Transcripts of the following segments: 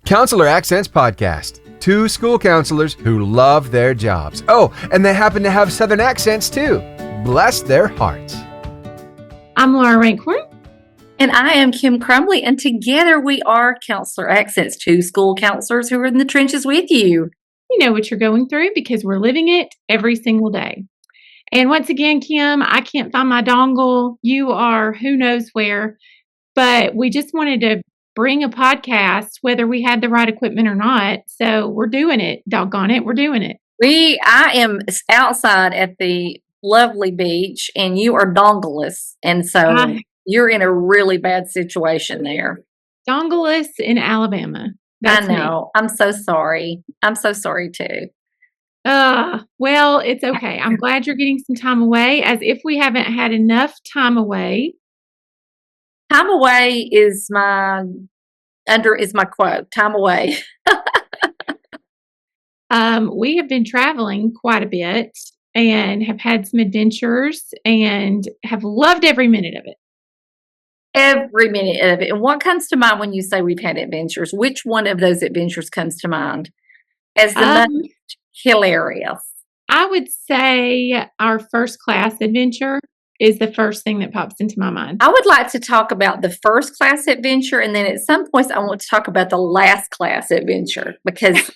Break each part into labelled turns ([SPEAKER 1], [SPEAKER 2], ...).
[SPEAKER 1] Counselor Accents Podcast. Two school counselors who love their jobs. Oh, and they happen to have Southern accents too. Bless their hearts.
[SPEAKER 2] I'm Laura Rankhorn.
[SPEAKER 3] And I am Kim Crumley. And together we are Counselor Accents, two school counselors who are in the trenches with you.
[SPEAKER 2] You know what you're going through because we're living it every single day. And once again, Kim, I can't find my dongle. You are who knows where. But we just wanted to bring a podcast, whether we had the right equipment or not. So we're doing it. Doggone it. We're doing it.
[SPEAKER 3] I am outside at the lovely beach and you are dongleless. And so you're in a really bad situation there.
[SPEAKER 2] Dongleless in Alabama. That's
[SPEAKER 3] I know. Me. I'm so sorry. I'm so sorry too.
[SPEAKER 2] Well, it's okay. I'm glad you're getting some time away, as if we haven't had enough time away.
[SPEAKER 3] Time away is my quote. Time away.
[SPEAKER 2] We have been traveling quite a bit and have had some adventures and have loved every minute of it.
[SPEAKER 3] Every minute of it. And what comes to mind when you say we've had adventures? Which one of those adventures comes to mind as the most hilarious?
[SPEAKER 2] I would say our first class adventure is the first thing that pops into my mind.
[SPEAKER 3] I would like to talk about the first class adventure, and then at some points I want to talk about the last class adventure because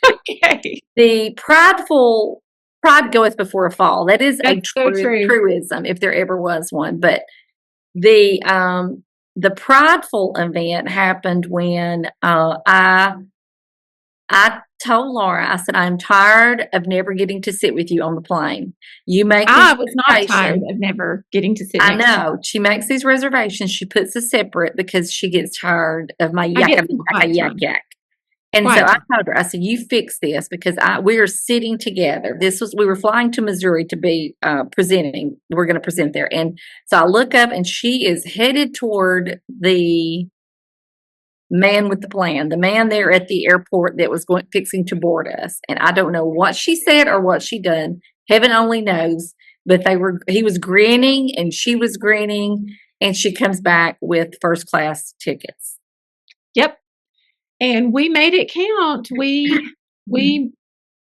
[SPEAKER 3] the pride goeth before a fall. That is a truism, if there ever was one. But the prideful event happened when I told Laura, I said, I'm tired of never getting to sit with you on the plane.
[SPEAKER 2] I was not tired of never getting to sit
[SPEAKER 3] I know. She makes these reservations. She puts a separate because she gets tired of my yak. And so I told her, I said, you fix this because we are sitting together. We were flying to Missouri to be presenting. We're going to present there. And so I look up and she is headed toward the man with the plan, the man there at the airport that was fixing to board us. And I don't know what she said or what she done. Heaven only knows. But he was grinning and she was grinning, and she comes back with first class tickets.
[SPEAKER 2] Yep. And we made it count. We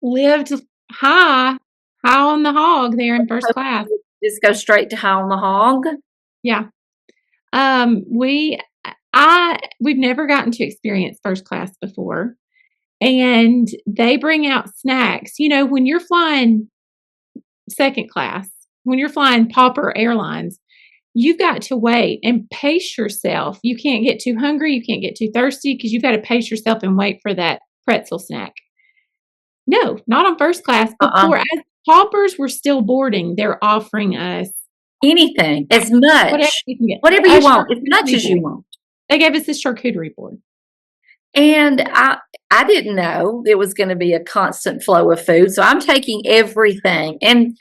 [SPEAKER 2] lived high on the hog there in first class.
[SPEAKER 3] Just go straight to high on the hog.
[SPEAKER 2] Yeah. We've never gotten to experience first class before, and they bring out snacks. You know, when you're flying second class, when you're flying Pauper Airlines, you've got to wait and pace yourself. You can't get too hungry. You can't get too thirsty because you've got to pace yourself and wait for that pretzel snack. No, not on first class. Before, as Paupers were still boarding, they're offering us
[SPEAKER 3] anything, as much, whatever you want, as much as you want.
[SPEAKER 2] They gave us this charcuterie board.
[SPEAKER 3] And I didn't know it was going to be a constant flow of food. So I'm taking everything and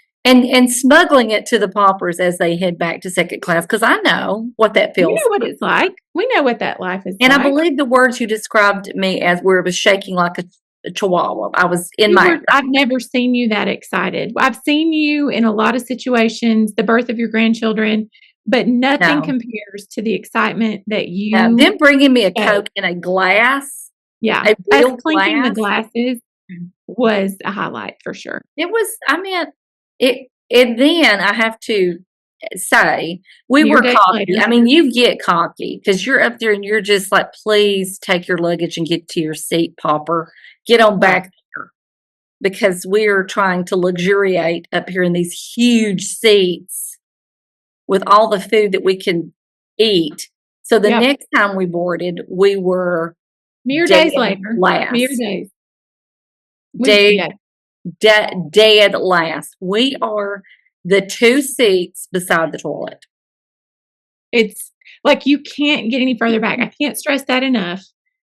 [SPEAKER 3] smuggling it to the Paupers as they head back to second class, because I know what that feels like.
[SPEAKER 2] We know what it's like. We know what that life is
[SPEAKER 3] and
[SPEAKER 2] like.
[SPEAKER 3] And I believe the words you described me as where it was shaking like a chihuahua. I was I've
[SPEAKER 2] never seen you that excited. I've seen you in a lot of situations, the birth of your grandchildren, but nothing compares to the excitement that you...
[SPEAKER 3] them bringing me a Coke in a glass.
[SPEAKER 2] Yeah. Us clinking the glasses was a highlight for sure.
[SPEAKER 3] It was, and then I have to say, we were cocky. Later. I mean, you get cocky because you're up there and you're just like, please take your luggage and get to your seat, Pauper. Get on back there. Because we're trying to luxuriate up here in these huge seats with all the food that we can eat. So the next time we boarded, we were
[SPEAKER 2] mere days later.
[SPEAKER 3] Dead last. We are the two seats beside the toilet.
[SPEAKER 2] It's like you can't get any further back. I can't stress that enough.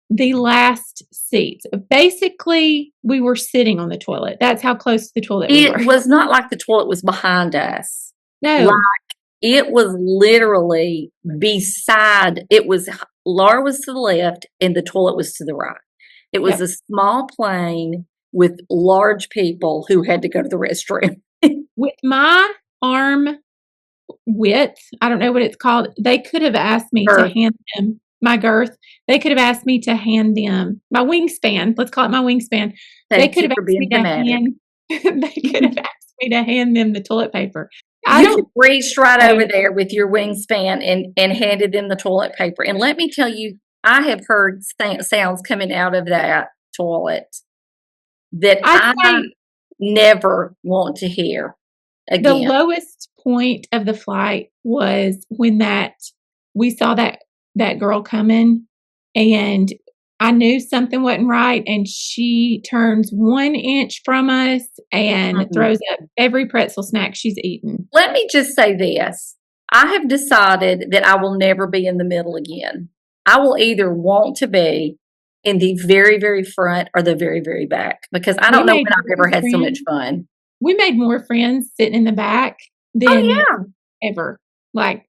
[SPEAKER 2] The last seats. Basically, we were sitting on the toilet. That's how close to the toilet we were.
[SPEAKER 3] It was not like the toilet was behind us.
[SPEAKER 2] No.
[SPEAKER 3] Like it was literally beside. Laura was to the left and the toilet was to the right. It was a small plane with large people who had to go to the restroom.
[SPEAKER 2] With my arm width, I don't know what it's called. They could have asked me to hand them my girth. They could have asked me to hand them my wingspan. Let's call it my wingspan. They could have asked me to hand. They could have asked me to hand them the toilet paper.
[SPEAKER 3] You reached right over there with your wingspan and handed them the toilet paper. And let me tell you, I have heard sounds coming out of that toilet that I never want to hear again.
[SPEAKER 2] The lowest point of the flight was when we saw that girl coming, and I knew something wasn't right, and she turns 1 inch from us and throws up every pretzel snack she's eaten.
[SPEAKER 3] Let me just say this. I have decided that I will never be in the middle again. I will either want to be in the very, very front or the very, very back, because I don't know when I've ever had so much fun.
[SPEAKER 2] We made more friends sitting in the back than ever.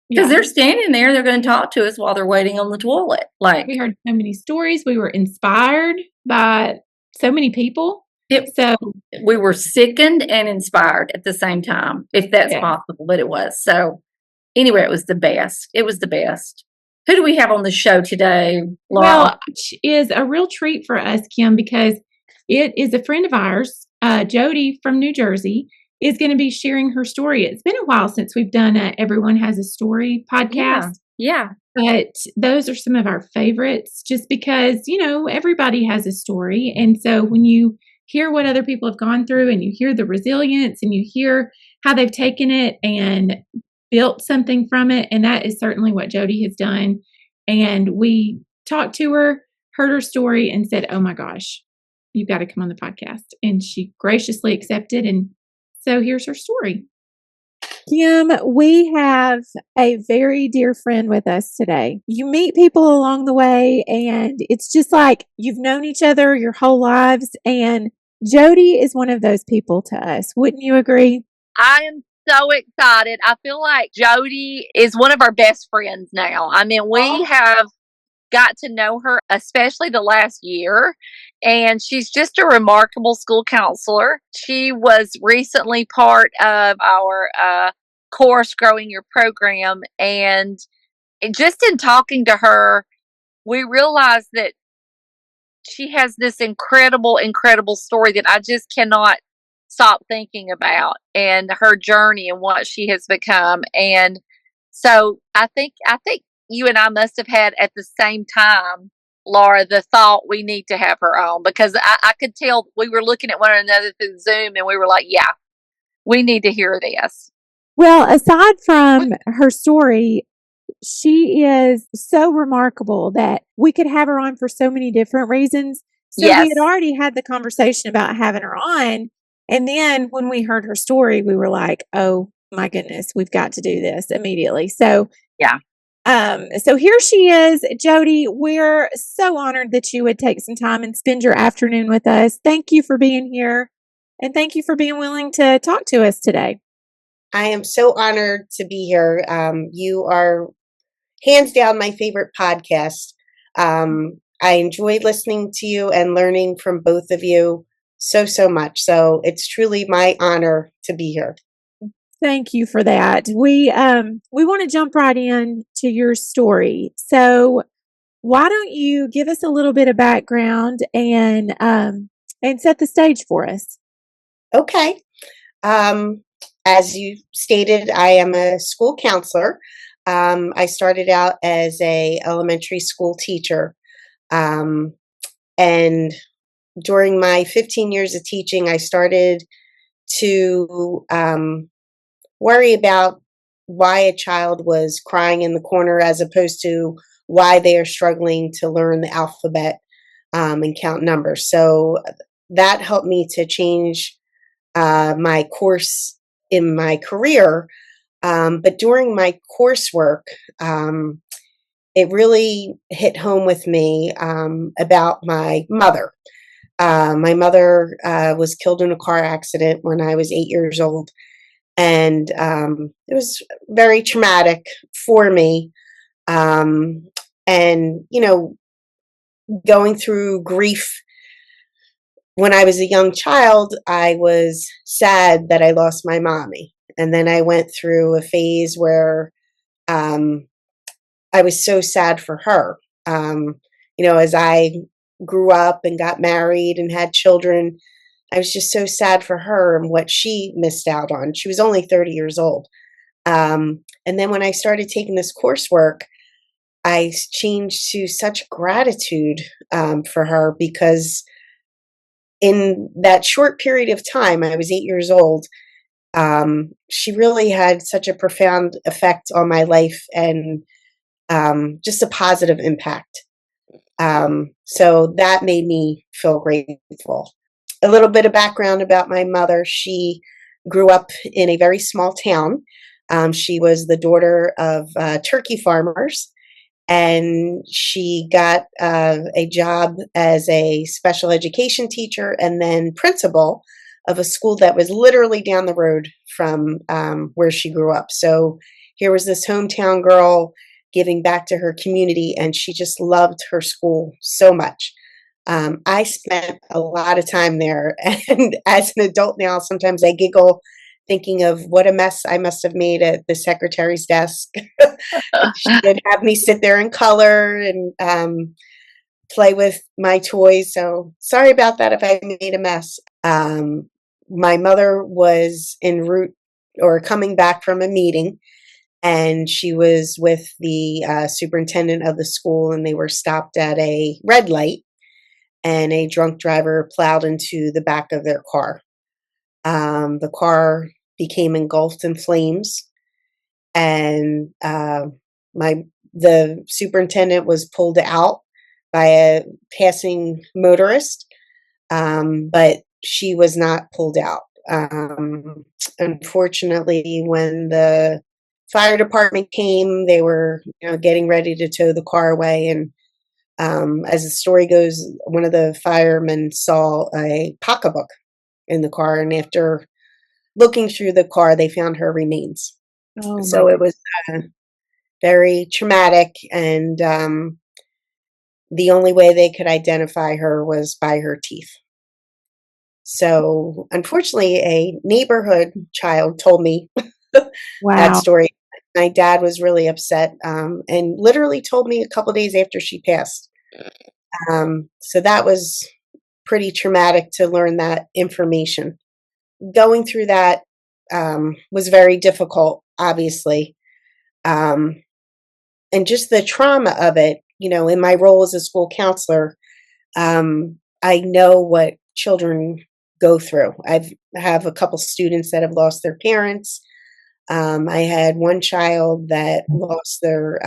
[SPEAKER 2] Because
[SPEAKER 3] they're standing there, they're going to talk to us while they're waiting on the toilet.
[SPEAKER 2] We heard so many stories. We were inspired by so many people. So
[SPEAKER 3] we were sickened and inspired at the same time, if that's possible, but it was. So anyway, it was the best. It was the best. Who do we have on the show today, Laura?
[SPEAKER 2] Well, which is a real treat for us, Kim, because it is a friend of ours, Jodi from New Jersey, is going to be sharing her story. It's been a while since we've done a Everyone Has a Story podcast.
[SPEAKER 3] Yeah.
[SPEAKER 2] But those are some of our favorites just because, everybody has a story. And so when you hear what other people have gone through and you hear the resilience and you hear how they've taken it and built something from it, and that is certainly what Jodi has done. And we talked to her, heard her story, and said, oh my gosh, you've got to come on the podcast. And she graciously accepted, and so here's her story.
[SPEAKER 4] Kim, we have a very dear friend with us today. You meet people along the way, and it's just like you've known each other your whole lives, and Jodi is one of those people to us. Wouldn't you agree?
[SPEAKER 5] I am so excited. I feel like Jodi is one of our best friends now. I mean, we have got to know her, especially the last year, and she's just a remarkable school counselor. She was recently part of our course, Growing Your Program, and just in talking to her, we realized that she has this incredible story that I just cannot stop thinking about, and her journey and what she has become. And so I think you and I must have had at the same time, Laura, the thought we need to have her on, because I could tell we were looking at one another through Zoom and we were like, yeah, we need to hear this.
[SPEAKER 4] Well, aside from her story, she is so remarkable that we could have her on for so many different reasons. So we had already had the conversation about having her on. And then when we heard her story, we were like, oh my goodness, we've got to do this immediately. So so here she is, Jodi. We're so honored that you would take some time and spend your afternoon with us. Thank you for being here, and thank you for being willing to talk to us today.
[SPEAKER 6] I am so honored to be here. You are hands down my favorite podcast. I enjoy listening to you and learning from both of you so much. So it's truly my honor to be here.
[SPEAKER 4] Thank you for that. We want to jump right in to your story. So why don't you give us a little bit of background and set the stage for us?
[SPEAKER 6] Okay. As you stated, I am a school counselor. I started out as a elementary school teacher. And during my 15 years of teaching, I started to worry about why a child was crying in the corner as opposed to why they are struggling to learn the alphabet and count numbers. So that helped me to change my course in my career. But during my coursework, it really hit home with me about my mother. My mother was killed in a car accident when I was 8 years old. And it was very traumatic for me. And, going through grief when I was a young child, I was sad that I lost my mommy. And then I went through a phase where I was so sad for her. As I grew up and got married and had children, I was just so sad for her and what she missed out on. She was only 30 years old. And then when I started taking this coursework, I changed to such gratitude for her, because in that short period of time, I was 8 years old, she really had such a profound effect on my life, and just a positive impact. So that made me feel grateful. A little bit of background about my mother. She grew up in a very small town. She was the daughter of turkey farmers, and she got a job as a special education teacher and then principal of a school that was literally down the road from where she grew up. So here was this hometown girl giving back to her community, and she just loved her school so much. I spent a lot of time there, and as an adult now, sometimes I giggle thinking of what a mess I must have made at the secretary's desk. She would have me sit there and color and play with my toys. So sorry about that if I made a mess. My mother was en route or coming back from a meeting, and she was with the superintendent of the school, and they were stopped at a red light, and a drunk driver plowed into the back of their car. The car became engulfed in flames, and the superintendent was pulled out by a passing motorist, but she was not pulled out. Unfortunately, when the fire department came, they were getting ready to tow the car away, and as the story goes, one of the firemen saw a pocketbook in the car, and after looking through the car, they found her remains.
[SPEAKER 4] Oh,
[SPEAKER 6] so it was very traumatic, and the only way they could identify her was by her teeth. So unfortunately, a neighborhood child told me that story. My dad was really upset, and literally told me a couple days after she passed. So that was pretty traumatic to learn that information. Going through that was very difficult, obviously. And just the trauma of it, in my role as a school counselor, I know what children go through. I have a couple students that have lost their parents. I had one child that lost their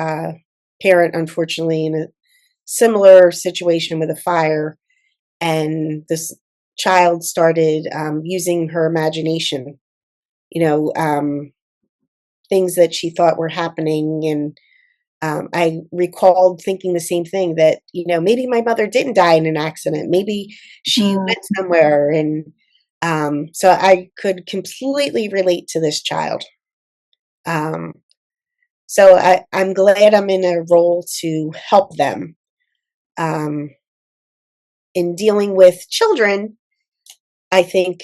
[SPEAKER 6] parent, unfortunately, in a similar situation with a fire. And this child started using her imagination, things that she thought were happening. And I recalled thinking the same thing, that, maybe my mother didn't die in an accident. Maybe she went somewhere. And so I could completely relate to this child. So I'm glad I'm in a role to help them. In dealing with children, I think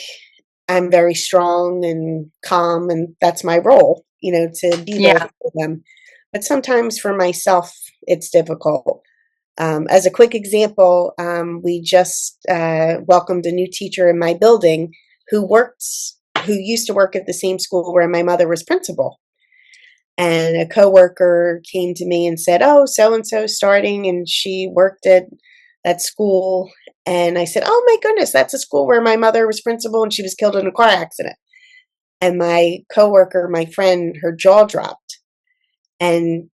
[SPEAKER 6] I'm very strong and calm, and that's my role, to be there for them. But sometimes for myself, it's difficult. As a quick example, we just welcomed a new teacher in my building who used to work at the same school where my mother was principal. And a coworker came to me and said, "Oh, so-and-so starting, and she worked at that school." And I said, "Oh my goodness, that's a school where my mother was principal and she was killed in a car accident." And my coworker, my friend, her jaw dropped. And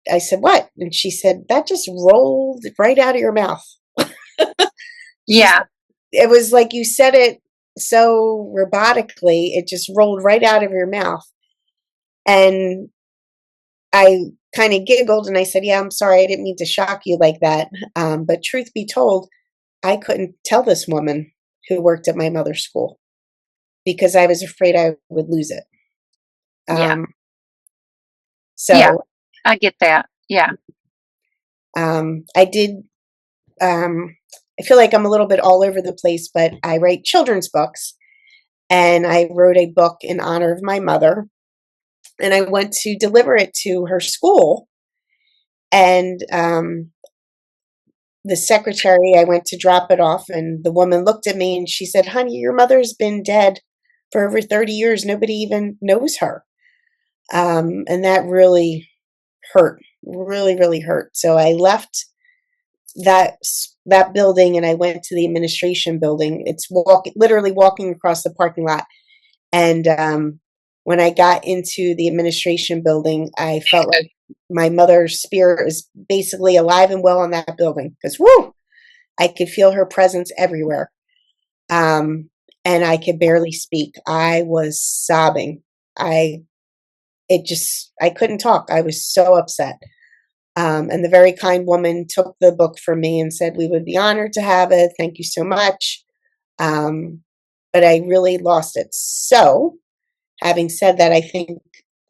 [SPEAKER 6] I said, "What?" And she said, "That just rolled right out of your mouth."
[SPEAKER 5] Yeah.
[SPEAKER 6] It was like you said it so robotically, it just rolled right out of your mouth. And I kind of giggled and I said, "Yeah, I'm sorry. I didn't mean to shock you like that." But truth be told, I couldn't tell this woman who worked at my mother's school because I was afraid I would lose it. So
[SPEAKER 5] I get that. Yeah.
[SPEAKER 6] I did. I feel like I'm a little bit all over the place, but I write children's books, and I wrote a book in honor of my mother, and I went to deliver it to her school, and the secretary, I went to drop it off, and the woman looked at me and she said, "Honey, your mother's been dead for over 30 years. Nobody even knows her." And that really hurt, really, really hurt. So I left that building and I went to the administration building. It's literally walking across the parking lot. And when I got into the administration building, I felt like my mother's spirit is basically alive and well in that building, because woo, I could feel her presence everywhere. And I could barely speak. I was sobbing. I couldn't talk. I was so upset. And the very kind woman took the book from me and said, "We would be honored to have it. Thank you so much." But I really lost it. So, having said that, I think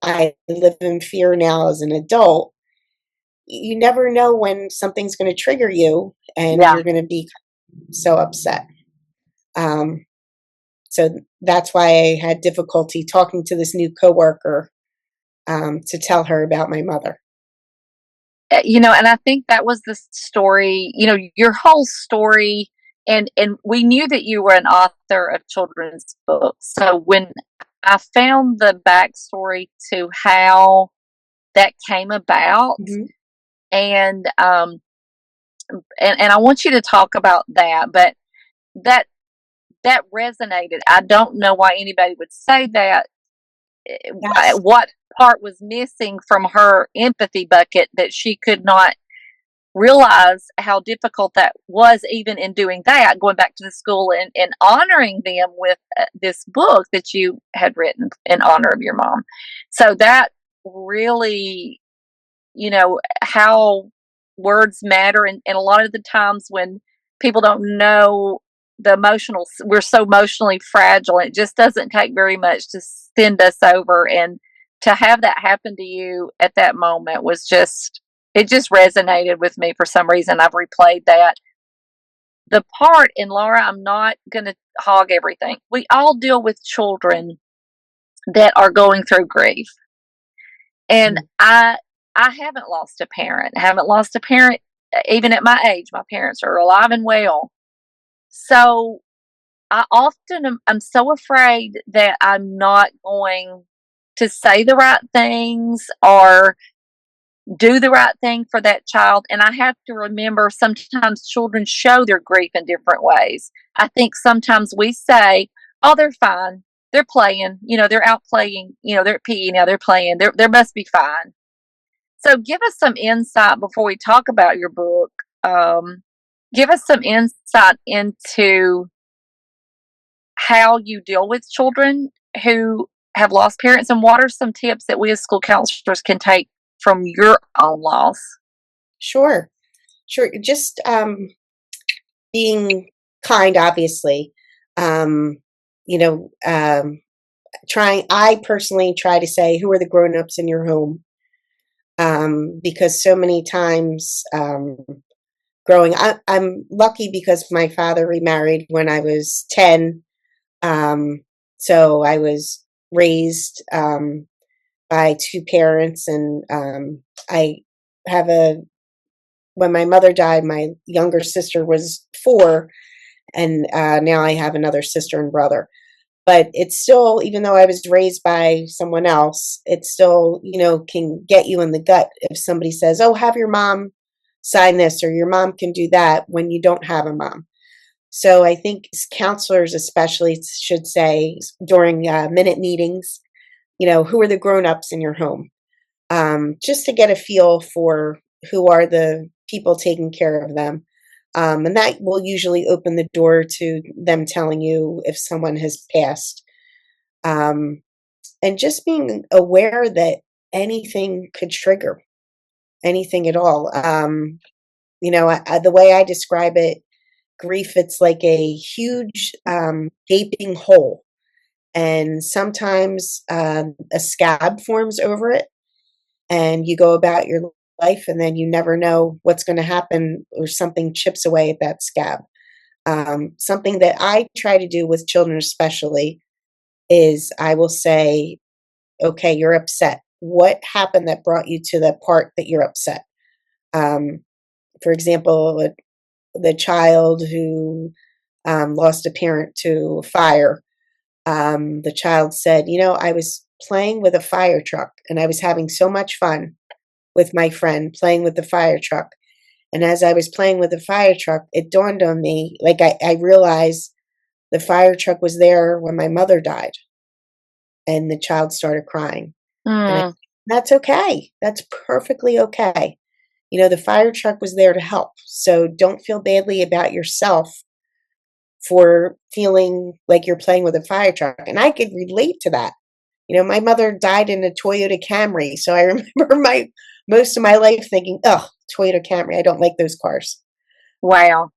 [SPEAKER 6] I live in fear now as an adult. You never know when something's going to trigger you and you're going to be so upset. So that's why I had difficulty talking to this new coworker to tell her about my mother.
[SPEAKER 5] And I think that was the story, your whole story. And we knew that you were an author of children's books. So when I found the backstory to how that came about,
[SPEAKER 6] Mm-hmm.
[SPEAKER 5] and I want you to talk about that, but that resonated. I don't know why anybody would say that. Yes. What part was missing from her empathy bucket that she could not realize how difficult that was, even in doing that, going back to the school and honoring them with this book that you had written in honor of your mom. So that really, how words matter. And a lot of the times when people don't know we're so emotionally fragile, it just doesn't take very much to send us over. And to have that happen to you at that moment it just resonated with me for some reason. I've replayed that. The part, and Laura, I'm not going to hog everything. We all deal with children that are going through grief. And I haven't lost a parent. I haven't lost a parent even at my age. My parents are alive and well. So I often I'm so afraid that I'm not going to say the right things or do the right thing for that child. And I have to remember sometimes children show their grief in different ways. I think sometimes we say, "Oh, they're fine. They're playing. They're out playing. They're at PE now. They're playing. They must be fine." So give us some insight before we talk about your book. Give us some insight into how you deal with children who have lost parents, and what are some tips that we as school counselors can take from your own loss?
[SPEAKER 6] Sure. Just being kind, obviously. I personally try to say, who are the grown-ups in your home? Because so many times I'm lucky because my father remarried when I was 10. So I was raised by two parents, and when my mother died, my younger sister was 4, and now I have another sister and brother. But it's still, even though I was raised by someone else, it still, can get you in the gut if somebody says, "Oh, have your mom sign this," or "Your mom can do that," when you don't have a mom. So I think counselors especially should say during minute meetings, who are the grown-ups in your home? Just to get a feel for who are the people taking care of them. And that will usually open the door to them telling you if someone has passed. And just being aware that anything could trigger anything at all. The way I describe it, grief, it's like a huge gaping hole. And sometimes a scab forms over it, and you go about your life, and then you never know what's going to happen, or something chips away at that scab. Something that I try to do with children especially is I will say, "Okay, you're upset. What happened that brought you to the part that you're upset?" For example, the child who lost a parent to fire. The child said, I was playing with a fire truck and I was having so much fun with my friend playing with the fire truck. And as I was playing with the fire truck, it dawned on me, like I realized the fire truck was there when my mother died. And the child started crying. And I said, that's okay. That's perfectly okay. The fire truck was there to help. So don't feel badly about yourself for feeling like you're playing with a fire truck. And I could relate to that. My mother died in a Toyota Camry. So I remember most of my life thinking, oh, Toyota Camry, I don't like those cars.
[SPEAKER 5] Wow.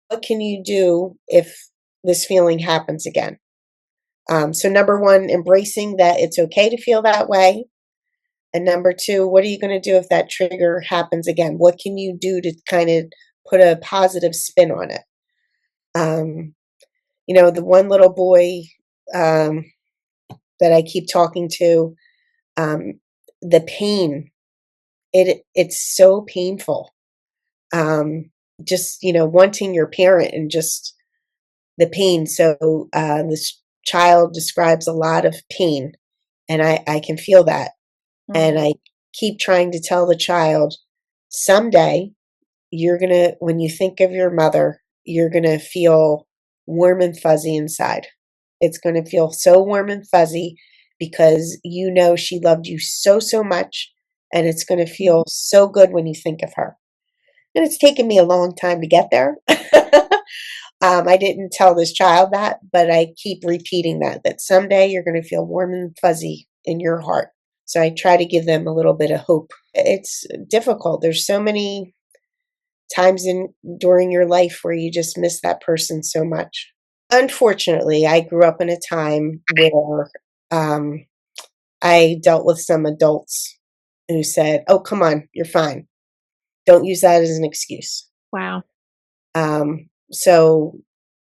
[SPEAKER 6] What can you do if this feeling happens again? So number one, embracing that it's okay to feel that way. And number two, what are you going to do if that trigger happens again? What can you do to kind of put a positive spin on it? The one little boy that I keep talking to, the pain, it's so painful. Just, wanting your parent and just the pain. So this child describes a lot of pain, and I can feel that. And I keep trying to tell the child, someday when you think of your mother, you're going to feel warm and fuzzy inside. It's going to feel so warm and fuzzy because she loved you so, so much. And it's going to feel so good when you think of her. And it's taken me a long time to get there. I didn't tell this child that, but I keep repeating that someday you're going to feel warm and fuzzy in your heart. So I try to give them a little bit of hope. It's difficult. There's so many times during your life where you just miss that person so much. Unfortunately, I grew up in a time where I dealt with some adults who said, oh, come on, you're fine. Don't use that as an excuse.
[SPEAKER 4] Wow.
[SPEAKER 6] So,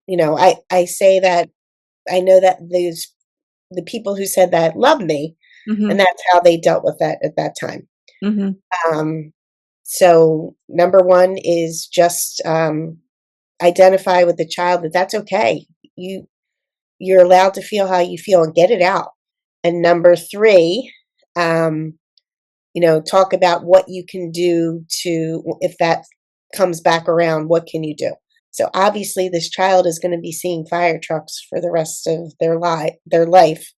[SPEAKER 6] I say that I know that the people who said that love me, and that's how they dealt with that at that time. So number one is just identify with the child that's okay. You're allowed to feel how you feel and get it out. And number three, talk about what you can do if that comes back around, what can you do? So obviously this child is going to be seeing fire trucks for the rest of their life.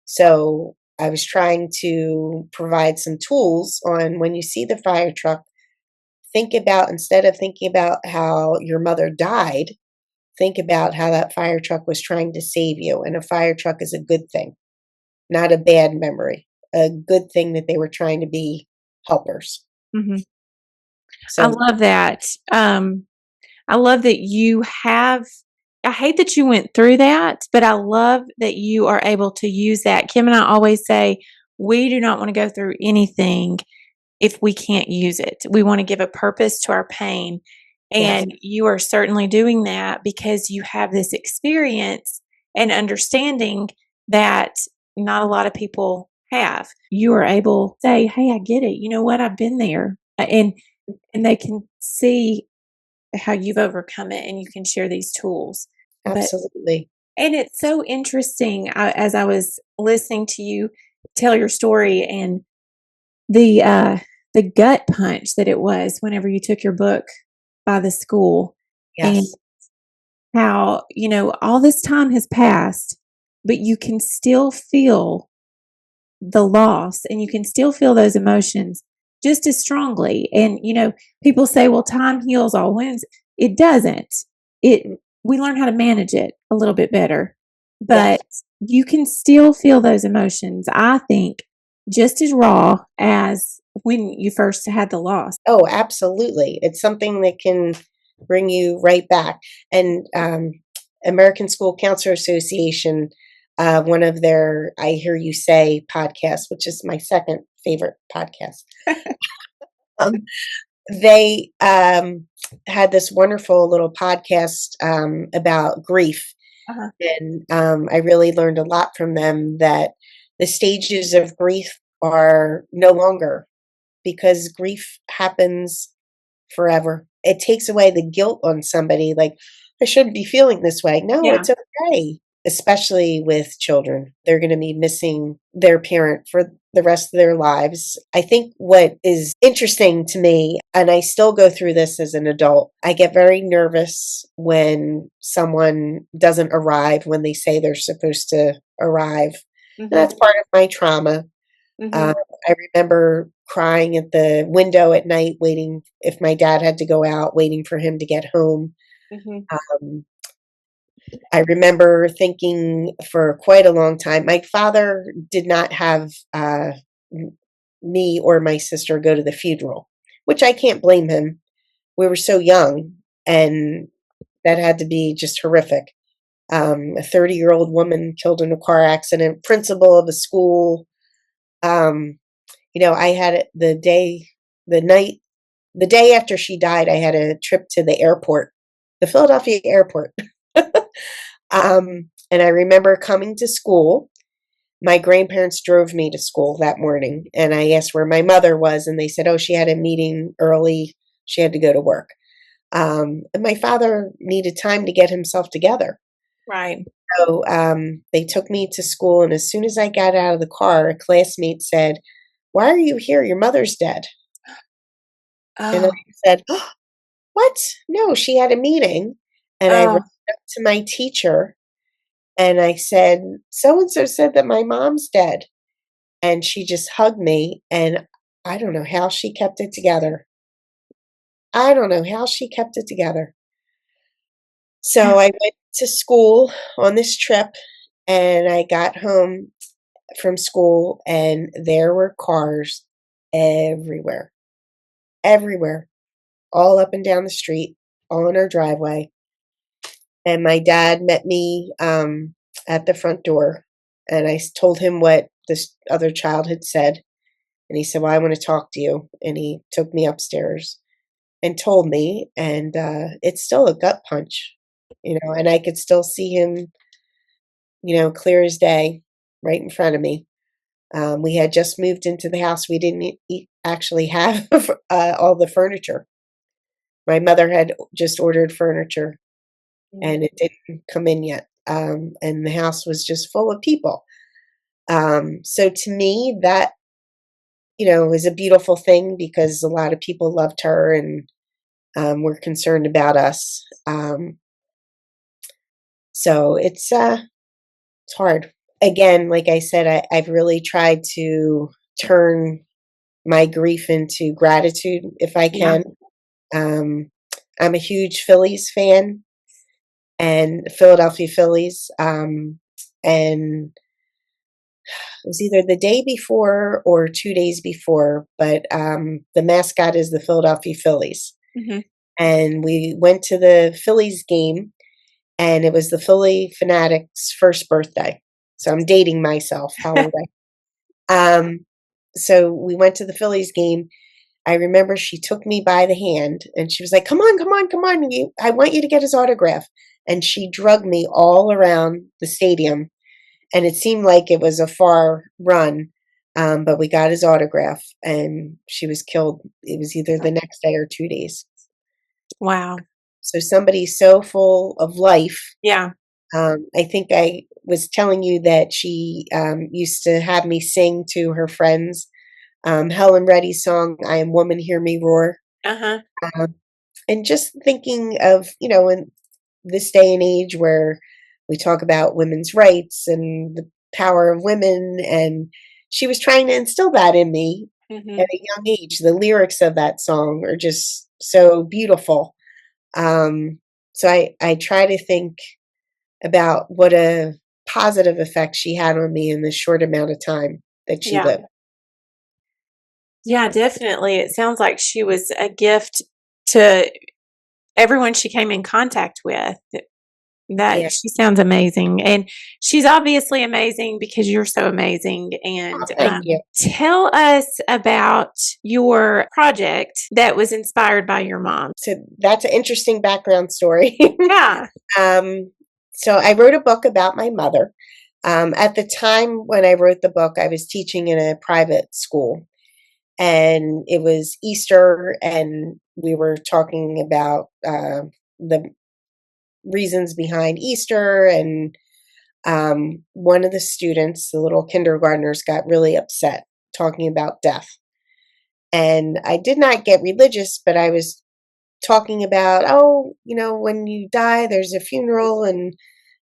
[SPEAKER 6] So I was trying to provide some tools on when you see the fire truck, instead of thinking about how your mother died, think about how that fire truck was trying to save you. And a fire truck is a good thing, not a bad memory, a good thing that they were trying to be helpers. So
[SPEAKER 4] I love that. I love that you have, I hate that you went through that, but I love that you are able to use that. Kim and I always say, we do not want to go through anything if we can't use it. We want to give a purpose to our pain. And you are certainly doing that because you have this experience and understanding that not a lot of people have. You are able to say, hey, I get it. You know what? I've been there. And they can see how you've overcome it, and you can share these tools.
[SPEAKER 6] Absolutely.
[SPEAKER 4] And it's so interesting as I was listening to you tell your story and the gut punch that it was whenever you took your book by the school.
[SPEAKER 6] Yes.
[SPEAKER 4] And how, all this time has passed, but you can still feel the loss and you can still feel those emotions just as strongly. And, people say, well, time heals all wounds. It doesn't. We learn how to manage it a little bit better, but you can still feel those emotions, I think, just as raw as when you first had the loss.
[SPEAKER 6] Oh, absolutely. It's something that can bring you right back. And American School Counselor Association, one of their I Hear You Say podcast, which is my second favorite podcast, they had this wonderful little podcast about grief. And I really learned a lot from them, that the stages of grief are no longer, because grief happens forever. it takes away the guilt on somebody. Like, I shouldn't be feeling this way. No,
[SPEAKER 2] Yeah.
[SPEAKER 6] it's okay. Especially with children, they're going to be missing their parent for the rest of their lives. I think what is interesting to me, and I still go through this as an adult, I get very nervous when someone doesn't arrive when they say they're supposed to arrive. And that's part of my trauma. I remember crying at the window at night, waiting if my dad had to go out, waiting for him to get home. I remember thinking for quite a long time, my father did not have me or my sister go to the funeral, which I can't blame him. We were so young, and that had to be just horrific. A 30-year-old woman killed in a car accident, principal of a school. I had it the day after she died, I had a trip to the airport, the Philadelphia airport. And I remember coming to school. My grandparents drove me to school that morning, and I asked where my mother was, and they said, oh, she had a meeting early. She had to go to work. And my father needed time to get himself together.
[SPEAKER 4] Right.
[SPEAKER 6] So they took me to school, and as soon as I got out of the car, a classmate said, why are you here? Your mother's dead. And I said, oh, what? No, she had a meeting. And I ran up to my teacher, and I said, so-and-so said that my mom's dead. And she just hugged me, and I don't know how she kept it together. I don't know how she kept it together. So I went to school on this trip, and I got home from school, and there were cars everywhere, all up and down the street, all in our driveway. And my dad met me at the front door, and I told him what this other child had said. And he said, well, I want to talk to you. And he took me upstairs and told me, and it's still a gut punch, and I could still see him, clear as day right in front of me. We had just moved into the house. We didn't actually have all the furniture. My mother had just ordered furniture, and it didn't come in yet. And the house was just full of people. So to me, that, is a beautiful thing, because a lot of people loved her and were concerned about us. So it's hard. Again, like I said, I've really tried to turn my grief into gratitude if I can. I'm a huge Phillies fan, and Philadelphia Phillies. And it was either the day before or 2 days before, but the mascot is the Philadelphia Phillies. And we went to the Phillies game, and it was the Philly fanatic's first birthday. So I'm dating myself. How old So we went to the Phillies game. I remember she took me by the hand, and she was like, come on, come on, come on. I want you to get his autograph. And she drugged me all around the stadium. And it seemed like it was a far run, but we got his autograph, and she was killed. It was either the next day or 2 days.
[SPEAKER 4] Wow.
[SPEAKER 6] So somebody so full of life.
[SPEAKER 4] Yeah.
[SPEAKER 6] I think I was telling you that she used to have me sing to her friends Helen Reddy's song, I Am Woman, Hear Me Roar. And just thinking of, in this day and age where we talk about women's rights and the power of women, and she was trying to instill that in me at a young age. The lyrics of that song are just so beautiful. So I try to think about what a positive effect she had on me in the short amount of time that she lived.
[SPEAKER 4] Yeah, definitely. It sounds like she was a gift to everyone she came in contact with. She sounds amazing, and she's obviously amazing because you're so amazing. And
[SPEAKER 6] thank you.
[SPEAKER 4] Tell us about your project that was inspired by your mom.
[SPEAKER 6] So that's an interesting background story.
[SPEAKER 4] Yeah.
[SPEAKER 6] So I wrote a book about my mother. At the time when I wrote the book, I was teaching in a private school, and it was Easter, and we were talking about the reasons behind Easter, and one of the students, the little kindergartners, got really upset talking about death. And I did not get religious, but I was talking about, oh, when you die, there's a funeral and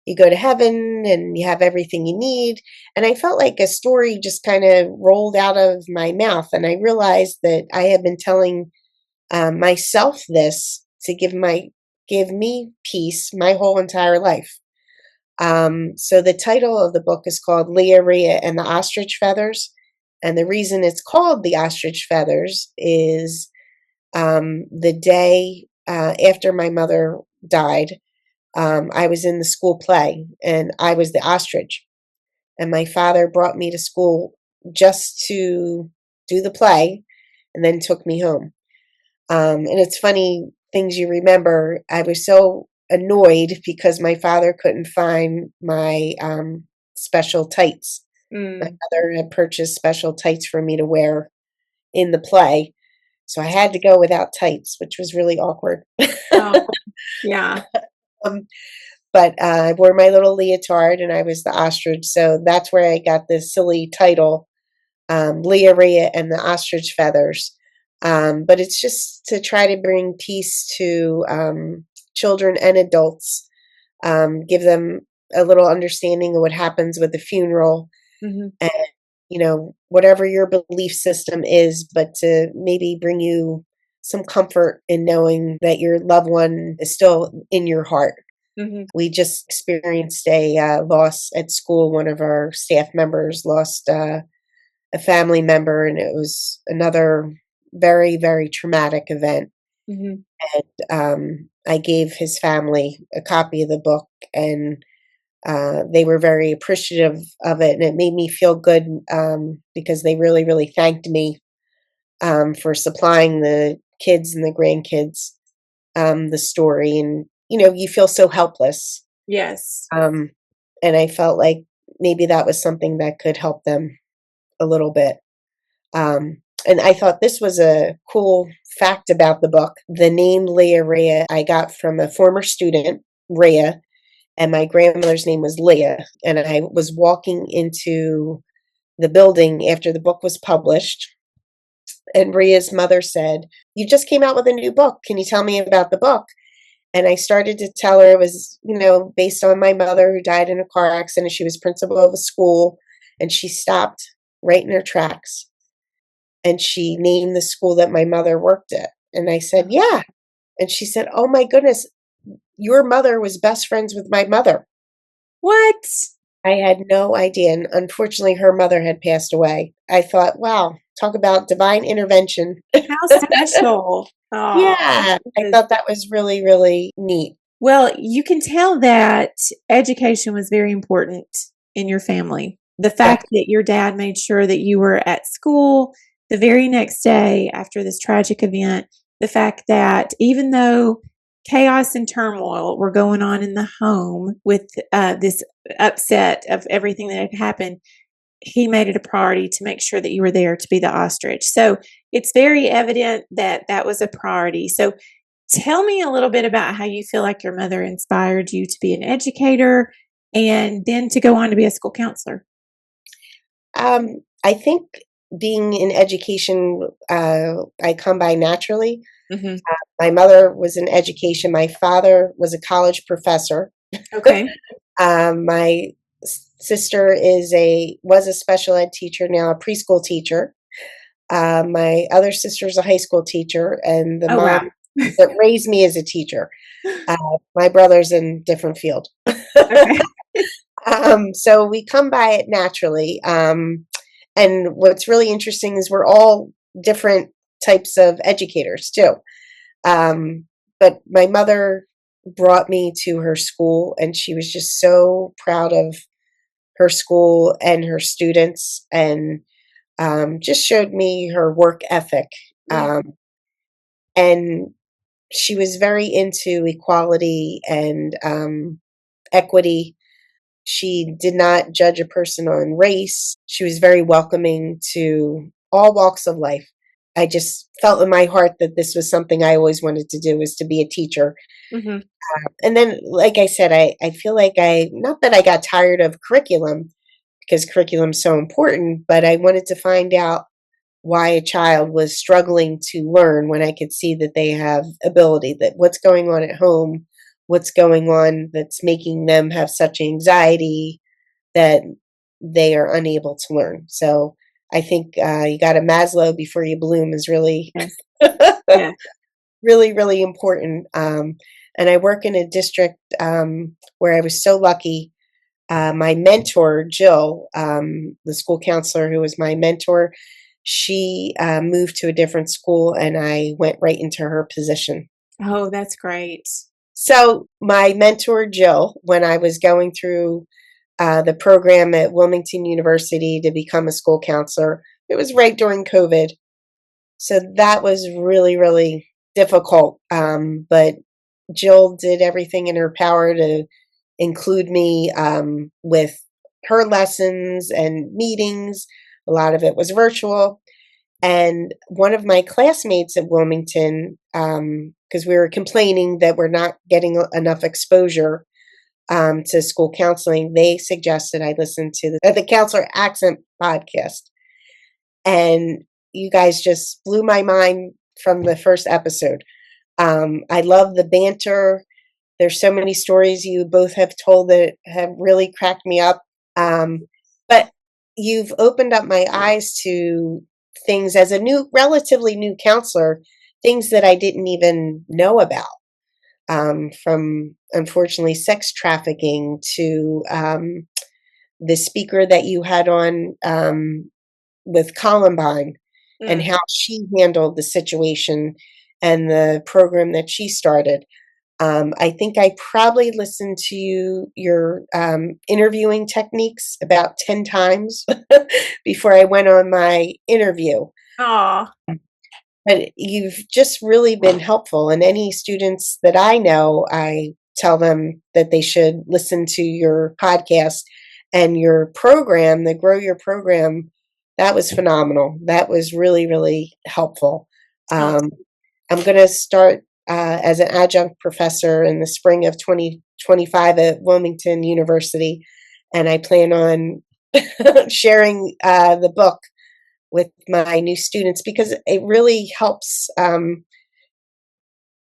[SPEAKER 6] you go to heaven and you have everything you need. And I felt like a story just kind of rolled out of my mouth. And I realized that I had been telling myself this to give me peace my whole entire life. So the title of the book is called Lia-RIA and the Ostrich Feathers. And the reason it's called the Ostrich Feathers is the day after my mother died, I was in the school play and I was the ostrich. And my father brought me to school just to do the play and then took me home. And it's funny, things you remember. I was so annoyed because my father couldn't find my special tights. My mother had purchased special tights for me to wear in the play. So I had to go without tights, which was really awkward.
[SPEAKER 4] Oh, yeah.
[SPEAKER 6] But I wore my little leotard and I was the ostrich. So that's where I got this silly title, Lia-RIA and the Ostrich Feathers. But it's just to try to bring peace to children and adults, give them a little understanding of what happens with the funeral, and whatever your belief system is, but to maybe bring you some comfort in knowing that your loved one is still in your heart. We just experienced a loss at school. One of our staff members lost a family member, and it was another very, very traumatic event. And I gave his family a copy of the book, and they were very appreciative of it, and it made me feel good because they really, really thanked me for supplying the kids and the grandkids the story. And you feel so helpless.
[SPEAKER 4] Yes.
[SPEAKER 6] And I felt like maybe that was something that could help them a little bit. And I thought this was a cool fact about the book. The name Lia-RIA I got from a former student, Ria, and my grandmother's name was Leah. And I was walking into the building after the book was published, and Ria's mother said, "You just came out with a new book. Can you tell me about the book?" And I started to tell her it was, based on my mother who died in a car accident. She was principal of a school, and she stopped right in her tracks. And she named the school that my mother worked at. And I said, "Yeah." And she said, "Oh my goodness, your mother was best friends with my mother."
[SPEAKER 4] What?
[SPEAKER 6] I had no idea. And unfortunately, her mother had passed away. I thought, wow, talk about divine intervention.
[SPEAKER 4] How special. Oh,
[SPEAKER 6] Yeah, I thought that was really, really neat.
[SPEAKER 4] Well, you can tell that education was very important in your family. The fact that your dad made sure that you were at school the very next day after this tragic event, the fact that even though chaos and turmoil were going on in the home with this upset of everything that had happened, he made it a priority to make sure that you were there to be the ostrich. So it's very evident that that was a priority. So tell me a little bit about how you feel like your mother inspired you to be an educator and then to go on to be a school counselor.
[SPEAKER 6] I think being in education, I come by naturally. My mother was in education. My father was a college professor.
[SPEAKER 4] Okay.
[SPEAKER 6] My sister was a special ed teacher, now a preschool teacher. My other sister's a high school teacher, and the mom that raised me is a teacher. My brother's in a different field.
[SPEAKER 4] Okay.
[SPEAKER 6] So we come by it naturally. And what's really interesting is we're all different types of educators too. But my mother brought me to her school, and she was just so proud of her school and her students, and just showed me her work ethic. And she was very into equality and equity. She did not judge a person on race. She was very welcoming to all walks of life. I just felt in my heart that this was something I always wanted to do, was to be a teacher.
[SPEAKER 4] Mm-hmm.
[SPEAKER 6] And then, like I said, I feel like not that I got tired of curriculum, because curriculum's so important, but I wanted to find out why a child was struggling to learn when I could see that they have ability, that what's going on at home, what's going on that's making them have such anxiety that they are unable to learn. So I think you got a Maslow before you bloom is really,
[SPEAKER 4] Yeah.
[SPEAKER 6] really, really important. And I work in a district where I was so lucky. My mentor, Jill, the school counselor who was my mentor, she moved to a different school and I went right into her position.
[SPEAKER 4] Oh, that's great.
[SPEAKER 6] So my mentor, Jill, when I was going through the program at Wilmington University to become a school counselor, it was right during COVID. So that was really, really difficult. But Jill did everything in her power to include me with her lessons and meetings. A lot of it was virtual. And one of my classmates at Wilmington, because we were complaining that we're not getting enough exposure to school counseling, they suggested I listen to the Counselor Accent podcast. And you guys just blew my mind from the first episode. I love the banter. There's so many stories you both have told that have really cracked me up. But you've opened up my eyes to things as a relatively new counselor, things that I didn't even know about. From unfortunately sex trafficking to the speaker that you had on with Columbine and how she handled the situation and the program that she started. I think I probably listened to your interviewing techniques about 10 times before I went on my interview.
[SPEAKER 4] Aw.
[SPEAKER 6] But you've just really been helpful. And any students that I know, I tell them that they should listen to your podcast and your program, the Grow Your Program. That was phenomenal. That was really, really helpful. I'm going to start as an adjunct professor in the spring of 2025 at Wilmington University. And I plan on sharing the book with my new students, because it really helps.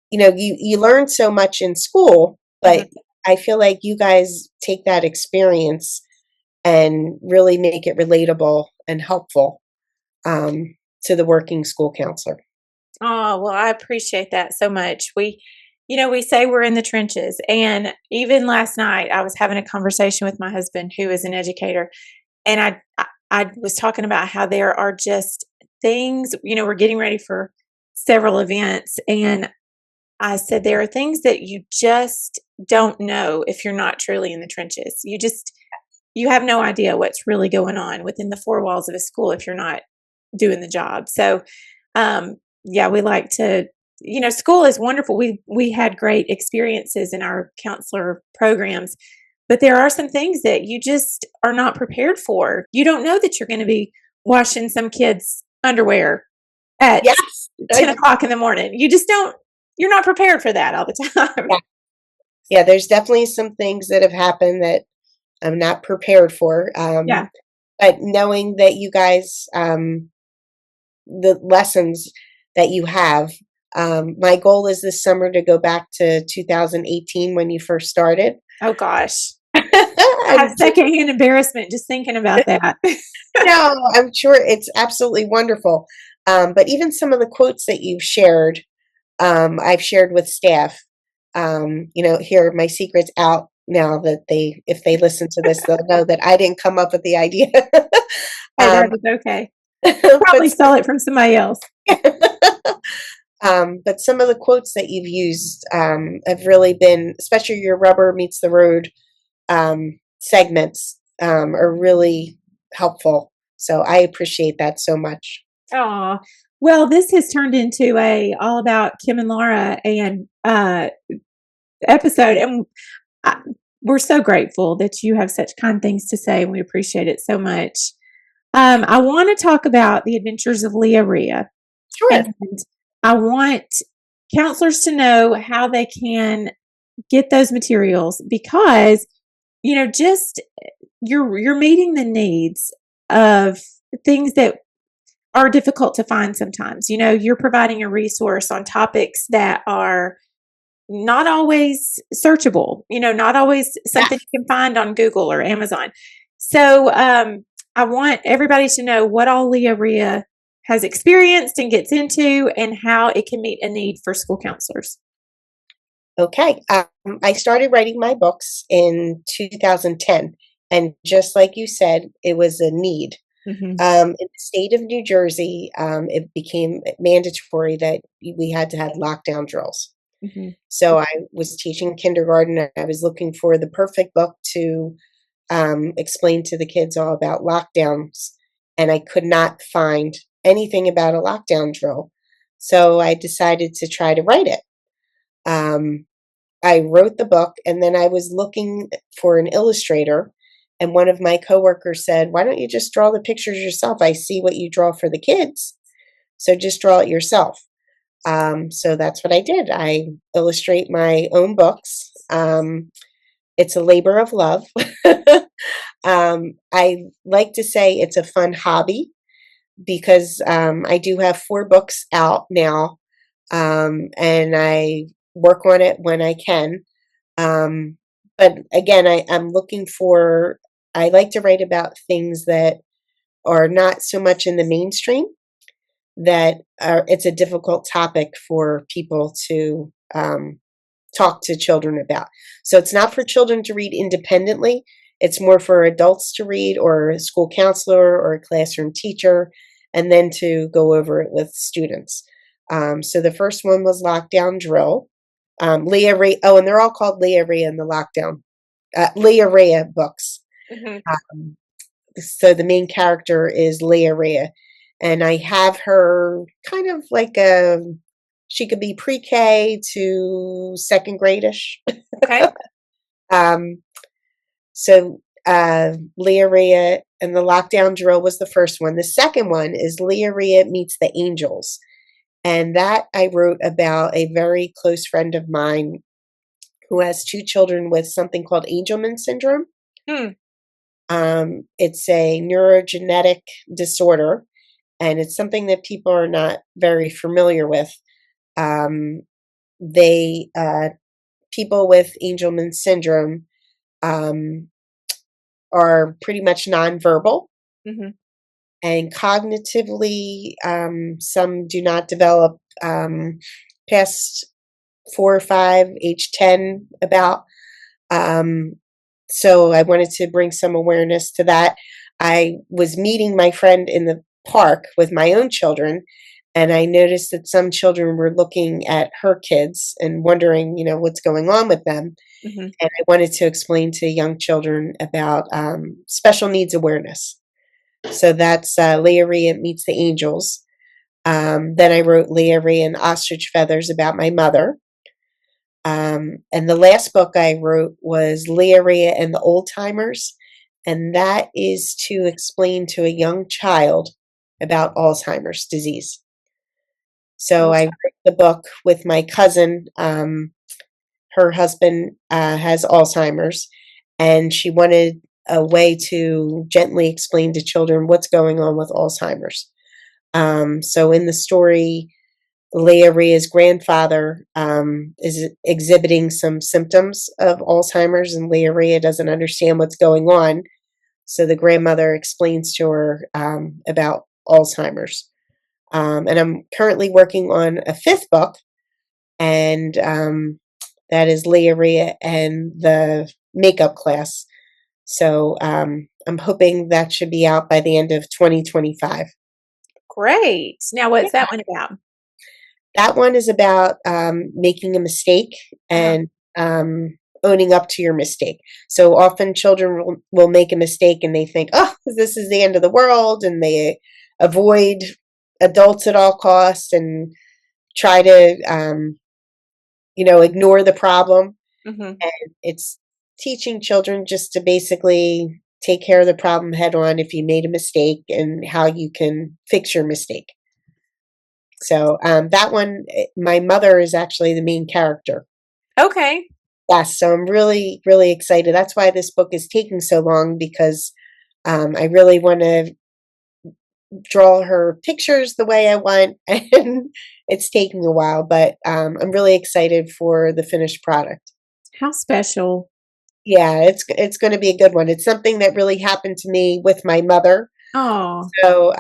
[SPEAKER 6] You learn so much in school, but I feel like you guys take that experience and really make it relatable and helpful to the working school counselor.
[SPEAKER 4] Oh, well, I appreciate that so much. We say we're in the trenches. And even last night, I was having a conversation with my husband, who is an educator. And I was talking about how there are just things, we're getting ready for several events. And I said, there are things that you just don't know if you're not truly in the trenches. You have no idea what's really going on within the four walls of a school if you're not doing the job. So, we like to, school is wonderful. We had great experiences in our counselor programs, but there are some things that you just are not prepared for. You don't know that you're going to be washing some kid's underwear at 10 o'clock in the morning. You just don't, you're not prepared for that all the time.
[SPEAKER 6] Yeah, there's definitely some things that have happened that I'm not prepared for. But knowing that you guys, the lessons that you have, my goal is this summer to go back to 2018 when you first started.
[SPEAKER 4] Oh gosh. I have secondhand embarrassment just thinking about that.
[SPEAKER 6] No, I'm sure it's absolutely wonderful. But even some of the quotes that you've shared, I've shared with staff. Here, my secret's out now that if they listen to this, they'll know that I didn't come up with the idea.
[SPEAKER 4] That is okay. Probably stole it from somebody else.
[SPEAKER 6] But some of the quotes that you've used have really been, especially your rubber meets the road segments, are really helpful. So I appreciate that so much.
[SPEAKER 4] Oh, well, this has turned into all about Kim and Laura and episode, and we're so grateful that you have such kind things to say, and we appreciate it so much. I want to talk about the adventures of Lia-RIA.
[SPEAKER 6] Sure.
[SPEAKER 4] And I want counselors to know how they can get those materials because, just you're meeting the needs of things that are difficult to find sometimes. You're providing a resource on topics that are not always searchable, not always something you can find on Google or Amazon. So I want everybody to know what all Lia-RIA has experienced and gets into and how it can meet a need for school counselors.
[SPEAKER 6] Okay. I started writing my books in 2010. And just like you said, it was a need.
[SPEAKER 4] Mm-hmm.
[SPEAKER 6] In the state of New Jersey, it became mandatory that we had to have lockdown drills.
[SPEAKER 4] Mm-hmm.
[SPEAKER 6] So I was teaching kindergarten. And I was looking for the perfect book to explain to the kids all about lockdowns. And I could not find anything about a lockdown drill. So I decided to try to write it. I wrote the book, and then I was looking for an illustrator. And one of my coworkers said, "Why don't you just draw the pictures yourself? I see what you draw for the kids. So just draw it yourself." So that's what I did. I illustrate my own books. It's a labor of love. I like to say it's a fun hobby because I do have 4 books out now, and I work on it when I can. But again, I'm looking for, I like to write about things that are not so much in the mainstream, that it's a difficult topic for people to talk to children about. So it's not for children to read independently. It's more for adults to read, or a school counselor or a classroom teacher, and then to go over it with students. So the first one was Lockdown Drill. Lia-RIA, and they're all called Lia-RIA in the lockdown. Lia-RIA books.
[SPEAKER 4] Mm-hmm.
[SPEAKER 6] So the main character is Lia-RIA, and I have her kind of like she could be pre-K to second grade-ish.
[SPEAKER 4] Okay.
[SPEAKER 6] So Lia-RIA and the Lockdown Drill was the first one. The second one is Lia-RIA Meets the Angels. And that I wrote about a very close friend of mine who has 2 children with something called Angelman syndrome. It's a neurogenetic disorder, and it's something that people are not very familiar with. People with Angelman syndrome are pretty much nonverbal.
[SPEAKER 4] Mm-hmm.
[SPEAKER 6] And cognitively, some do not develop past 4 or 5, age 10 about. So I wanted to bring some awareness to that. I was meeting my friend in the park with my own children, and I noticed that some children were looking at her kids and wondering, what's going on with them.
[SPEAKER 4] Mm-hmm.
[SPEAKER 6] And I wanted to explain to young children about special needs awareness. So that's Lia-RIA Meets the Angels. Then I wrote Lia-RIA and Ostrich Feathers about my mother. And the last book I wrote was Lia-RIA and the Old Timers. And that is to explain to a young child about Alzheimer's disease. So I wrote the book with my cousin. Her husband has Alzheimer's, and she wanted a way to gently explain to children what's going on with Alzheimer's. So in the story, Lia-RIA's grandfather is exhibiting some symptoms of Alzheimer's, and Lia-RIA doesn't understand what's going on. So the grandmother explains to her about Alzheimer's. And I'm currently working on a 5th book, and that is Lia-RIA and the makeup class. So I'm hoping that should be out by the end of 2025.
[SPEAKER 4] Great. Now, what's that one about?
[SPEAKER 6] That one is about making a mistake and owning up to your mistake. So often children will make a mistake and they think, oh, this is the end of the world, and they avoid adults at all costs and try to, ignore the problem.
[SPEAKER 4] Mm-hmm.
[SPEAKER 6] And it's teaching children just to basically take care of the problem head on if you made a mistake, and how you can fix your mistake. So that one, my mother is actually the main character.
[SPEAKER 4] Okay.
[SPEAKER 6] Yes, so I'm really, really excited. That's why this book is taking so long, because I really want to draw her pictures the way I want, and it's taking a while, but I'm really excited for the finished product.
[SPEAKER 4] How special.
[SPEAKER 6] Yeah, it's going to be a good one. It's something that really happened to me with my mother.
[SPEAKER 4] Oh,
[SPEAKER 6] So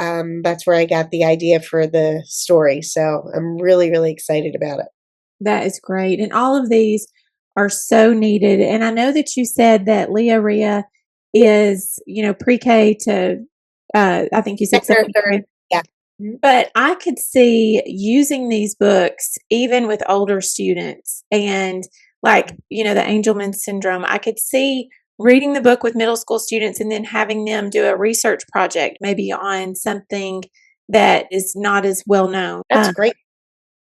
[SPEAKER 6] that's where I got the idea for the story. So I'm really, really excited about it.
[SPEAKER 4] that is great. And all of these are so needed. And I know that you said that Lia-RIA is, pre-K to, I think you said
[SPEAKER 6] Second or
[SPEAKER 4] second
[SPEAKER 6] third,
[SPEAKER 4] grade.
[SPEAKER 6] yeah. Mhm.
[SPEAKER 4] But I could see using these books even with older students and like, the Angelman syndrome. I could see reading the book with middle school students and then having them do a research project, maybe on something that is not as well known,
[SPEAKER 6] That's great.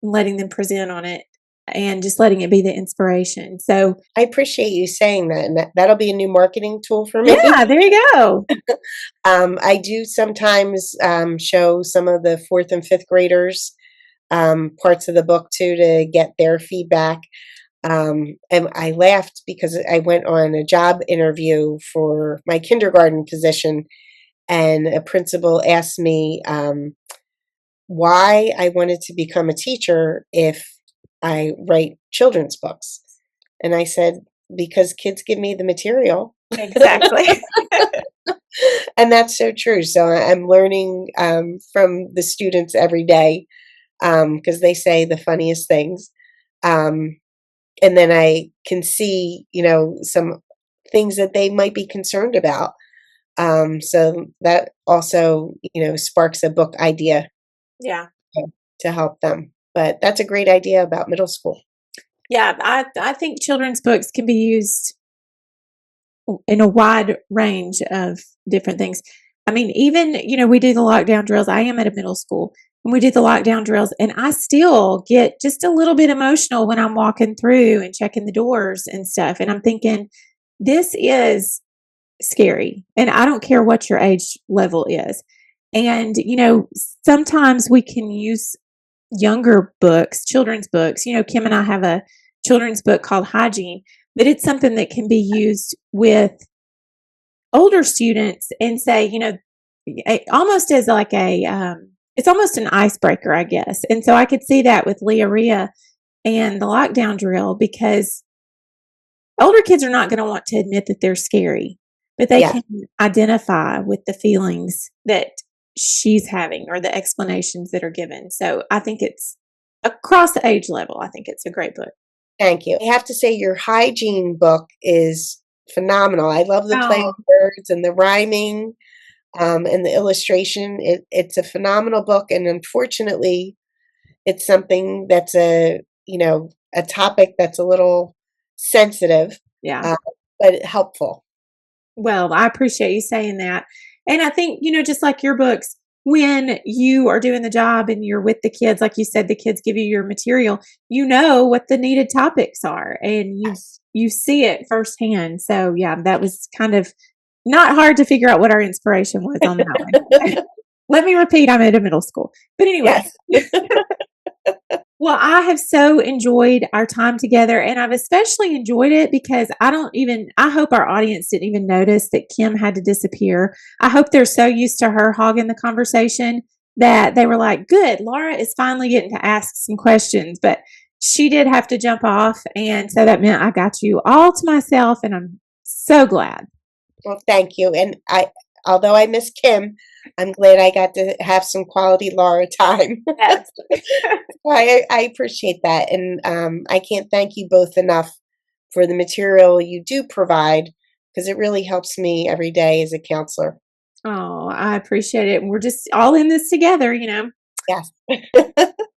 [SPEAKER 4] letting them present on it and just letting it be the inspiration. So,
[SPEAKER 6] I appreciate you saying that, and that'll be a new marketing tool for me.
[SPEAKER 4] yeah, there you go.
[SPEAKER 6] I do sometimes show some of the fourth and fifth graders parts of the book too, to get their feedback. And I laughed because I went on a job interview for my kindergarten position, and a principal asked me why I wanted to become a teacher if I write children's books. And I said, because kids give me the material.
[SPEAKER 4] Exactly.
[SPEAKER 6] And that's so true. So I'm learning from the students every day, because they say the funniest things. And then I can see, some things that they might be concerned about. So that also, sparks a book idea
[SPEAKER 4] Yeah.
[SPEAKER 6] to help them. But that's a great idea about middle school.
[SPEAKER 4] Yeah. I think children's books can be used in a wide range of different things. I mean, even, we do the lockdown drills. I am at a middle school and we do the lockdown drills, and I still get just a little bit emotional when I'm walking through and checking the doors and stuff. And I'm thinking, this is scary. And I don't care what your age level is. And, sometimes we can use younger books, children's books. Kim and I have a children's book called Hygiene, but it's something that can be used with older students and say, almost as like it's almost an icebreaker, I guess. And so I could see that with Lia-RIA and the lockdown drill, because older kids are not going to want to admit that they're scary, but they can identify with the feelings that she's having or the explanations that are given. So I think it's across the age level. I think it's a great book.
[SPEAKER 6] Thank you. I have to say your hygiene book is phenomenal. I love the play on words and the rhyming, and the illustration. It's a phenomenal book, and unfortunately, it's something that's a topic that's a little sensitive,
[SPEAKER 4] Yeah.
[SPEAKER 6] but helpful.
[SPEAKER 4] Well, I appreciate you saying that. And I think, just like your books, when you are doing the job and you're with the kids, like you said, the kids give you your material, you know what the needed topics are, and you see it firsthand. So yeah, that was kind of not hard to figure out what our inspiration was on that one. Let me repeat, I'm at a middle school. But anyway.
[SPEAKER 6] Yes.
[SPEAKER 4] Well, I have so enjoyed our time together, and I've especially enjoyed it because I hope our audience didn't even notice that Kim had to disappear. I hope they're so used to her hogging the conversation that they were like, good, Laura is finally getting to ask some questions, but she did have to jump off. And so that meant I got you all to myself, and I'm so glad.
[SPEAKER 6] Well, thank you. And although I miss Kim, I'm glad I got to have some quality Laura time.
[SPEAKER 4] Yes.
[SPEAKER 6] I appreciate that. And I can't thank you both enough for the material you do provide, because it really helps me every day as a counselor.
[SPEAKER 4] Oh, I appreciate it. We're just all in this together,
[SPEAKER 6] Yes.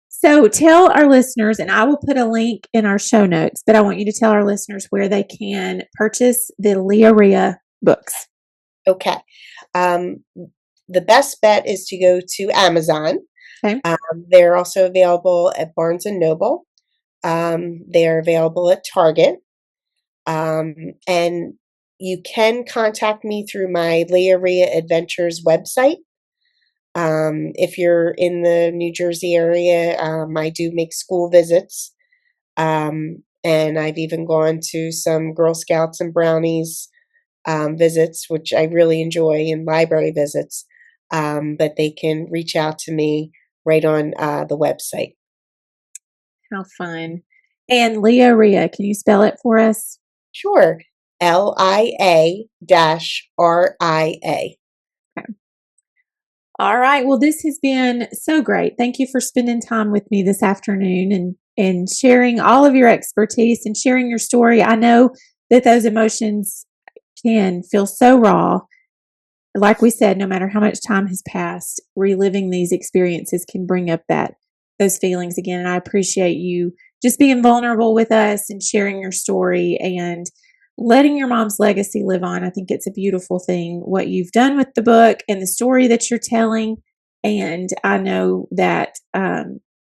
[SPEAKER 4] So tell our listeners, and I will put a link in our show notes, but I want you to tell our listeners where they can purchase the Lia-RIA books.
[SPEAKER 6] Okay. The best bet is to go to Amazon.
[SPEAKER 4] Okay.
[SPEAKER 6] They're also available at Barnes and Noble. They're available at Target. And you can contact me through my Lia-RIA Adventures website. If you're in the New Jersey area, I do make school visits. And I've even gone to some Girl Scouts and Brownies visits, which I really enjoy, and library visits. But they can reach out to me right on the website.
[SPEAKER 4] How fun. And Lia-RIA, can you spell it for us?
[SPEAKER 6] Sure. LIA-RIA.
[SPEAKER 4] Okay. All right. Well, this has been so great. Thank you for spending time with me this afternoon and sharing all of your expertise and sharing your story. I know that those emotions can feel so raw. Like we said, no matter how much time has passed, reliving these experiences can bring up those feelings again. And I appreciate you just being vulnerable with us and sharing your story and letting your mom's legacy live on. I think it's a beautiful thing, what you've done with the book and the story that you're telling. And I know that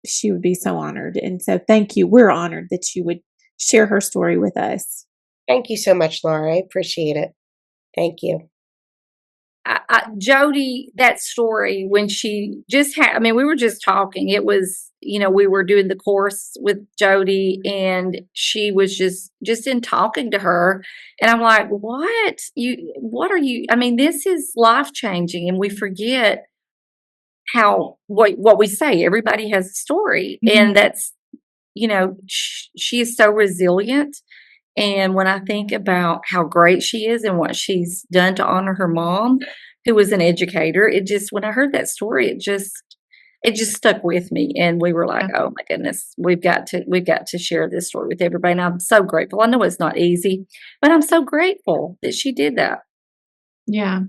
[SPEAKER 4] she would be so honored. And so thank you. We're honored that you would share her story with us.
[SPEAKER 6] Thank you so much, Laura. I appreciate it. Thank you.
[SPEAKER 3] Jodi, that story, when she just had, I mean, we were just talking. It was, we were doing the course with Jodi, and she was just in talking to her. And I'm like, what are you, I mean, this is life changing. And we forget what we say. Everybody has a story. Mm-hmm. And that's, she is so resilient. And when I think about how great she is and what she's done to honor her mom, who was an educator, when I heard that story, it just stuck with me. And we were like, oh my goodness, we've got to share this story with everybody. And I'm so grateful. I know it's not easy, but I'm so grateful that she did that.
[SPEAKER 2] Yeah.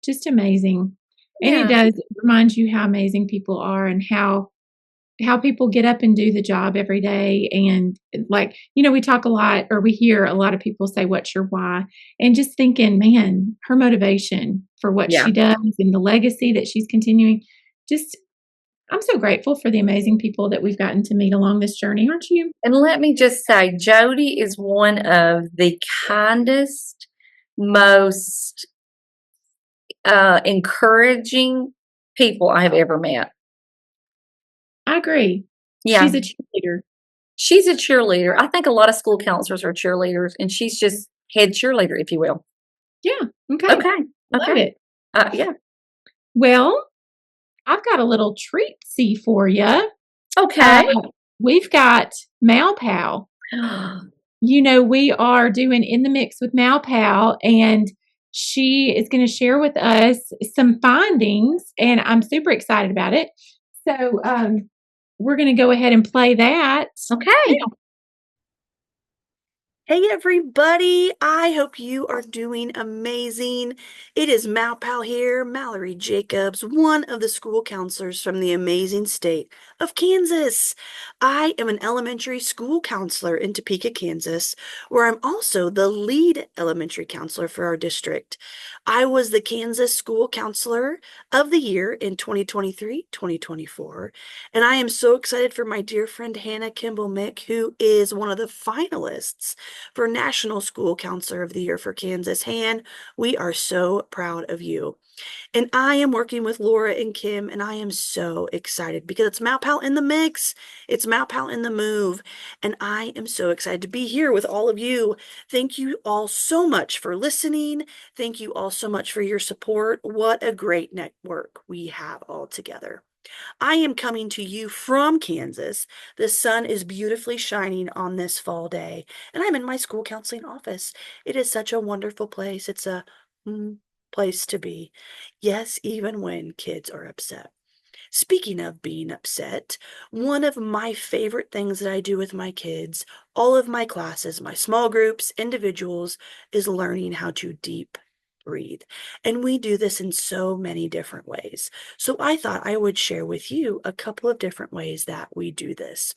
[SPEAKER 2] Just amazing. And it does remind you how amazing people are and how people get up and do the job every day. And we talk a lot, or we hear a lot of people say, what's your why? And just thinking, man, her motivation for what she does and the legacy that she's continuing. I'm so grateful for the amazing people that we've gotten to meet along this journey, aren't you?
[SPEAKER 3] And let me just say, Jodi is one of the kindest, most encouraging people I have ever met.
[SPEAKER 2] I agree.
[SPEAKER 3] Yeah.
[SPEAKER 2] She's a cheerleader.
[SPEAKER 3] She's a cheerleader. I think a lot of school counselors are cheerleaders, and she's just head cheerleader, if you will.
[SPEAKER 2] Yeah. Okay. Love it.
[SPEAKER 3] Yeah.
[SPEAKER 2] Well, I've got a little treatsy for you.
[SPEAKER 3] Okay.
[SPEAKER 2] We've got MalPal. We are doing In the Mix with MalPal, and she is going to share with us some findings, and I'm super excited about it. So, we're going to go ahead and play that.
[SPEAKER 3] Okay.
[SPEAKER 2] Yeah.
[SPEAKER 7] Hey everybody, I hope you are doing amazing. It is MalPal here, Mallory Jacobs, one of the school counselors from the amazing state of Kansas. I am an elementary school counselor in Topeka, Kansas, where I'm also the lead elementary counselor for our district. I was the Kansas School Counselor of the Year in 2023-2024, and I am so excited for my dear friend Hannah Kimball Mick, who is one of the finalists for National School Counselor of the Year for Kansas. Han, we are so proud of you. And I am working with Laura and Kim, and I am so excited because it's MalPal in the mix. It's MalPal in the move. And I am so excited to be here with all of you. Thank you all so much for listening. Thank you all so much for your support. What a great network we have all together. I am coming to you from Kansas. The sun is beautifully shining on this fall day, and I'm in my school counseling office. It is such a wonderful place. It's a place to be. Yes, even when kids are upset. Speaking of being upset, one of my favorite things that I do with my kids, all of my classes, my small groups, individuals, is learning how to deep breathe. And we do this in so many different ways. So I thought I would share with you a couple of different ways that we do this.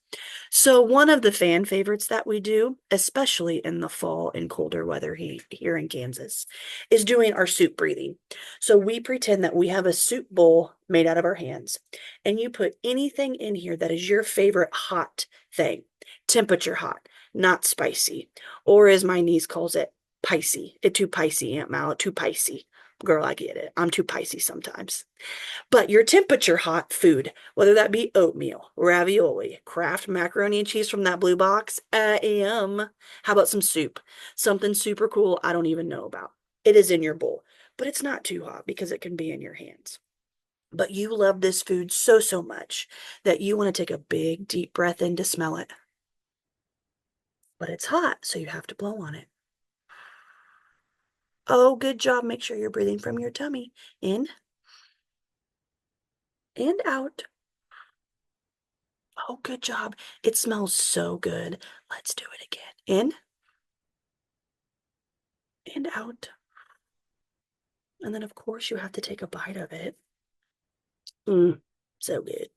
[SPEAKER 7] So one of the fan favorites that we do, especially in the fall and colder weather here in Kansas, is doing our soup breathing. So we pretend that we have a soup bowl made out of our hands, and you put anything in here that is your favorite hot thing, temperature hot, not spicy, or as my niece calls it, Piscy. It too Piscy, Aunt Mal, too Piscy. Girl, I get it. I'm too Pisces sometimes. But your temperature hot food, whether that be oatmeal, ravioli, Kraft macaroni and cheese from that blue box, I am. How about some soup? Something super cool I don't even know about. It is in your bowl, but it's not too hot because it can be in your hands. But you love this food so, so much that you want to take a big, deep breath in to smell it. But it's hot, so you have to blow on it. Oh, good job. Make sure you're breathing from your tummy. In and out. Oh, good job. It smells so good. Let's do it again. In and out. And then, of course, you have to take a bite of it. So good.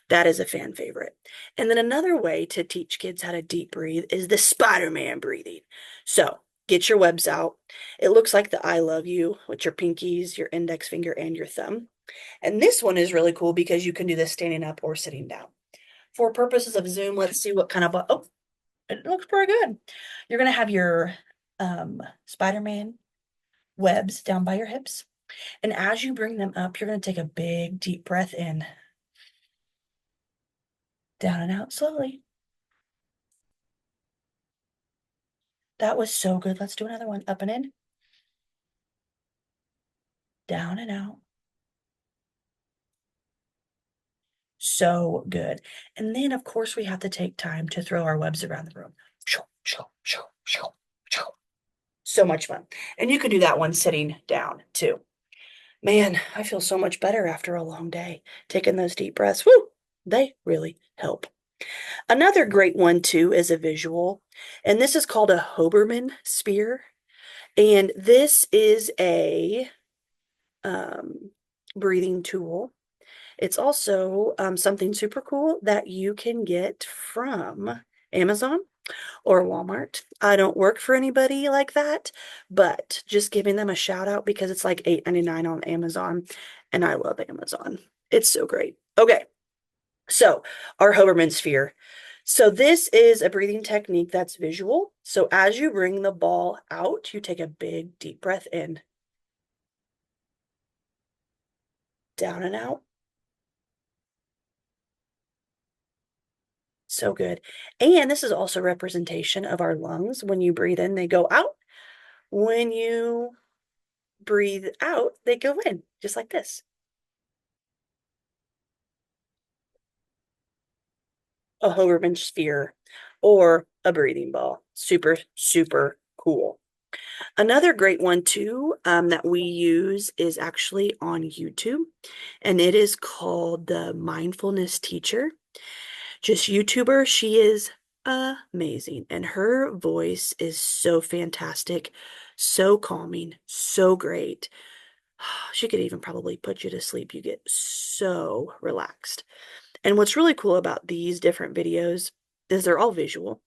[SPEAKER 7] That is a fan favorite. And then another way to teach kids how to deep breathe is the Spider-Man breathing. So get your webs out. It looks like the I love you with your pinkies, your index finger, and your thumb. And this one is really cool because you can do this standing up or sitting down. For purposes of Zoom, let's see what kind of, oh, it looks pretty good. You're going to have your Spider-Man webs down by your hips. And as you bring them up, you're going to take a big, deep breath in. Down and out slowly. That was so good. Let's do another one. Up and in. Down and out. So good. And then, of course, we have to take time to throw our webs around the room. So much fun. And you can do that one sitting down too. Man, I feel so much better after a long day. Taking those deep breaths, whoo, they really help. Another great one too is a visual, and this is called a Hoberman sphere. And this is a breathing tool. It's also something super cool that you can get from Amazon or Walmart. I don't work for anybody like that, but just giving them a shout out because it's like $8.99 on Amazon, and I love Amazon. It's so great. Okay, so our Hoberman sphere. So this is a breathing technique that's visual. So as you bring the ball out, you take a big deep breath in. Down and out. So good. And this is also representation of our lungs. When you breathe in, they go out. When you breathe out, they go in, just like this. A Hoberman sphere or a breathing ball. Super, super cool. Another great one too that we use is actually on YouTube, and it is called the Mindfulness Teacher. Just YouTuber. She is amazing, and her voice is so fantastic, so calming, so great. She could even probably put you to sleep. You get so relaxed. And what's really cool about these different videos is they're all visual,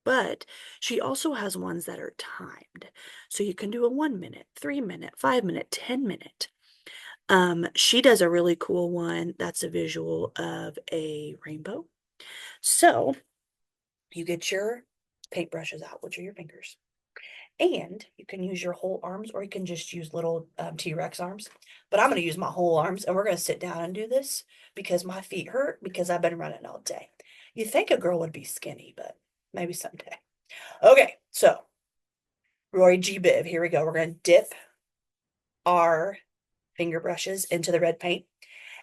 [SPEAKER 7] but she also has ones that are timed. So you can do a 1 minute, 3 minute, 5 minute, 10 minute. She does a really cool one that's a visual of a rainbow. So you get your paintbrushes out, which are your fingers. And you can use your whole arms, or you can just use little T-Rex arms. But I'm going to use my whole arms, and we're going to sit down and do this because my feet hurt because I've been running all day. You'd think a girl would be skinny, but maybe someday. Okay, so Roy G. Biv, here we go. We're going to dip our finger brushes into the red paint.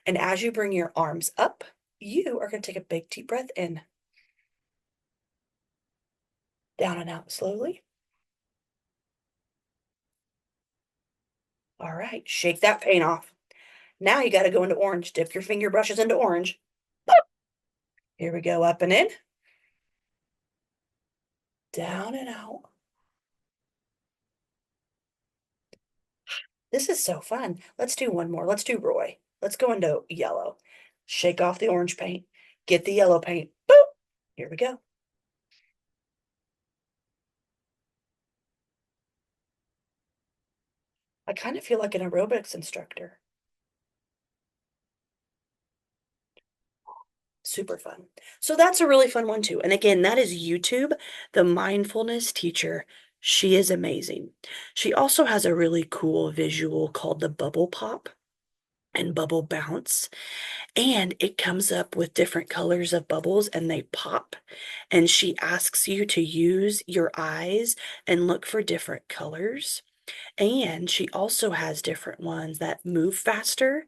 [SPEAKER 7] And as you bring your arms up, you are going to take a big deep breath in. Down and out slowly. All right, shake that paint off. Now you got to go into orange. Dip your finger brushes into orange. Here we go, up and in. Down and out. This is so fun. Let's do one more. Let's do Roy. Let's go into yellow. Shake off the orange paint. Get the yellow paint. Boop. Here we go. I kind of feel like an aerobics instructor. Super fun. So that's a really fun one too. And again, that is YouTube, the Mindfulness Teacher She is amazing. She also has a really cool visual called the bubble pop and bubble bounce. And it comes up with different colors of bubbles and they pop. And she asks you to use your eyes and look for different colors. And she also has different ones that move faster.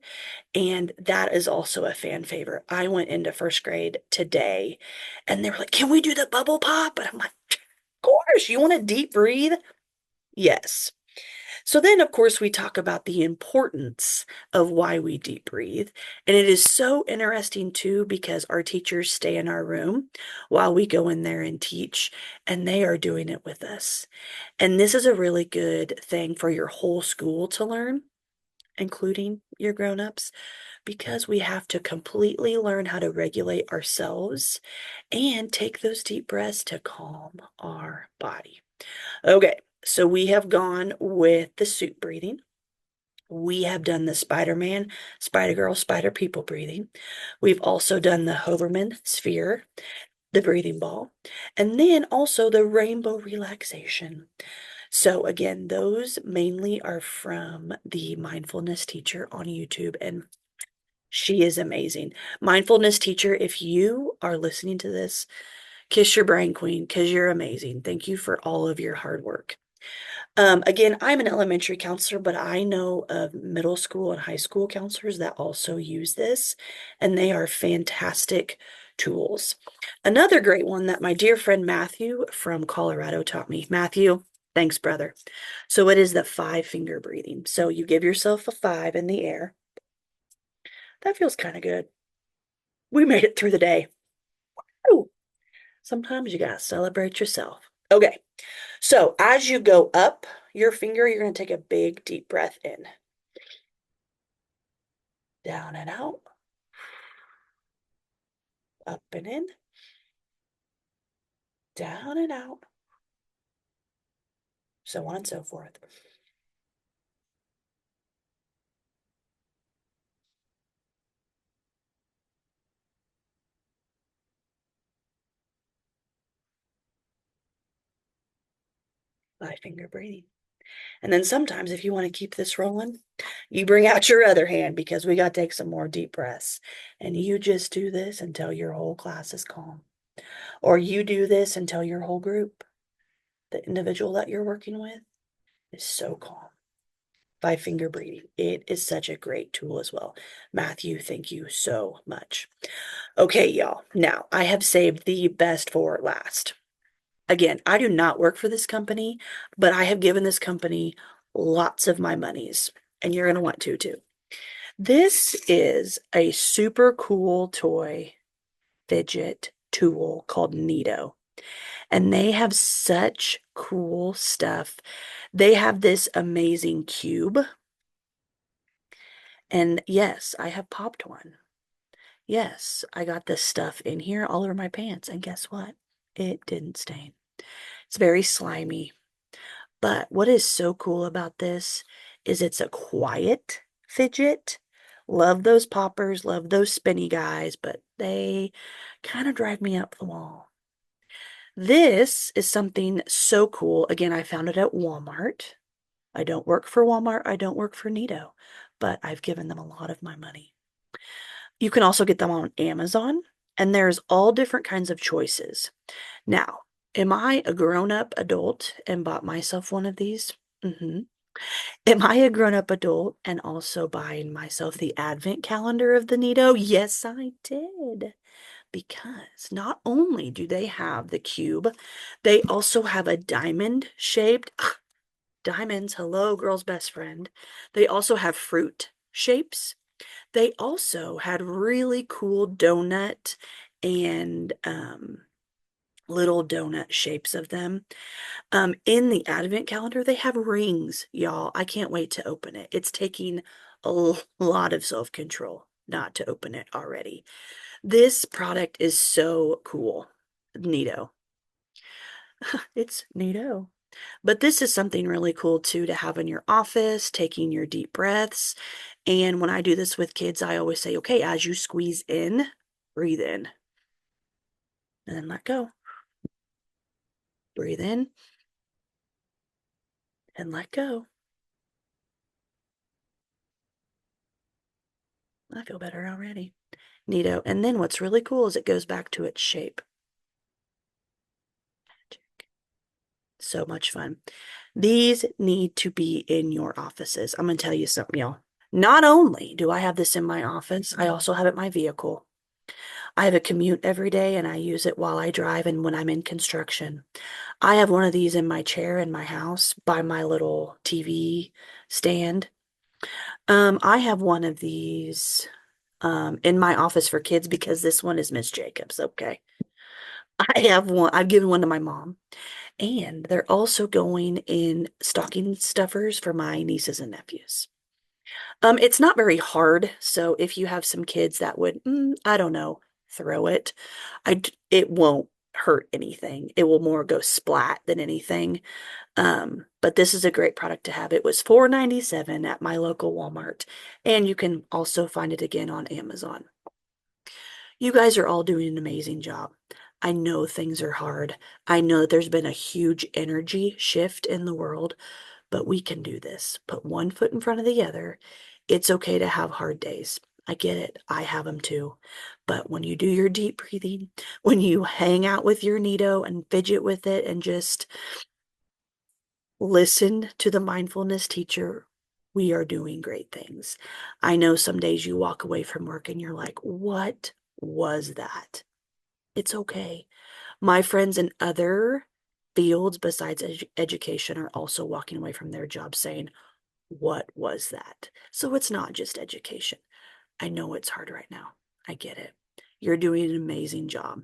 [SPEAKER 7] And that is also a fan favorite. I went into first grade today and they were like, can we do the bubble pop? And I'm like, of course, you want to deep breathe? Yes. So then, of course, we talk about the importance of why we deep breathe. And it is so interesting, too, because our teachers stay in our room while we go in there and teach, and they are doing it with us. And this is a really good thing for your whole school to learn, including your grown-ups, because we have to completely learn how to regulate ourselves and take those deep breaths to calm our body. Okay. So we have gone with the soup breathing. We have done the Spider-Man, Spider-Girl, Spider-People breathing. We've also done the Hoverman sphere, the breathing ball, and then also the rainbow relaxation. So again, those mainly are from the mindfulness teacher on YouTube, and she is amazing. Mindfulness teacher, if you are listening to this, kiss your brain queen because you're amazing. Thank you for all of your hard work. Again, I'm an elementary counselor, but I know of middle school and high school counselors that also use this, and they are fantastic tools. Another great one that my dear friend Matthew from Colorado taught me. Matthew, thanks, brother. So it is the 5-finger breathing. So you give yourself a 5 in the air. That feels kind of good. We made it through the day. Woo! Sometimes you gotta celebrate yourself. Okay. So as you go up your finger, you're going to take a big deep breath in. Down and out. Up and in. Down and out. So on and so forth. Five-finger breathing. And then sometimes if you want to keep this rolling, you bring out your other hand because we got to take some more deep breaths. And you just do this until your whole class is calm. Or you do this until your whole group, the individual that you're working with, is so calm. 5-finger breathing. It is such a great tool as well. Matthew, thank you so much. Okay, y'all. Now, I have saved the best for last. Again, I do not work for this company, but I have given this company lots of my monies, and you're going to want to too. This is a super cool toy fidget tool called Neato, and they have such cool stuff. They have this amazing cube, and yes, I have popped one. Yes, I got this stuff in here all over my pants, and guess what? It didn't stain. It's very slimy. But what is so cool about this is it's a quiet fidget. Love those poppers, love those spinny guys, but they kind of drive me up the wall. This is something so cool. Again, I found it at Walmart. I don't work for Walmart. I don't work for Neato, but I've given them a lot of my money. You can also get them on Amazon, and there's all different kinds of choices. Now, am I a grown-up adult and bought myself one of these? Am I a grown-up adult and also buying myself the advent calendar of the Neato? Yes, I did. Because not only do they have the cube, they also have a diamond-shaped, diamonds, hello, girl's best friend. They also have fruit shapes. They also had really cool donut and little donut shapes of them. In the advent calendar, they have rings, y'all. I can't wait to open it. It's taking a lot of self-control not to open it already. This product is so cool. Neato. It's neato. But this is something really cool too to have in your office, taking your deep breaths. And when I do this with kids, I always say, okay, as you squeeze in, breathe in. And then let go. Breathe in. and let go. I feel better already. Neato. And then what's really cool is it goes back to its shape. Magic. So much fun. These need to be in your offices. I'm going to tell you something, y'all. Not only do I have this in my office, I also have it in my vehicle. I have a commute every day and I use it while I drive and when I'm in construction. I have one of these in my chair in my house by my little TV stand. I have one of these in my office for kids because this one is Miss Jacobs. Okay. I have one. I've given one to my mom. And they're also going in stocking stuffers for my nieces and nephews. It's not very hard. So if you have some kids that would, I don't know, throw it, it won't hurt anything. It will more go splat than anything. But this is a great product to have. It was $4.97 at my local Walmart, and you can also find it again on Amazon. You guys are all doing an amazing job. I know things are hard. I know that there's been a huge energy shift in the world, but we can do this. Put one foot in front of the other. It's okay to have hard days. I get it. I have them too. But when you do your deep breathing, when you hang out with your Neato and fidget with it and just listen to the mindfulness teacher, we are doing great things. I know some days you walk away from work and you're like, what was that? It's okay. My friends in other fields besides education are also walking away from their jobs saying, what was that? So it's not just education. I know it's hard right now. I get it. You're doing an amazing job.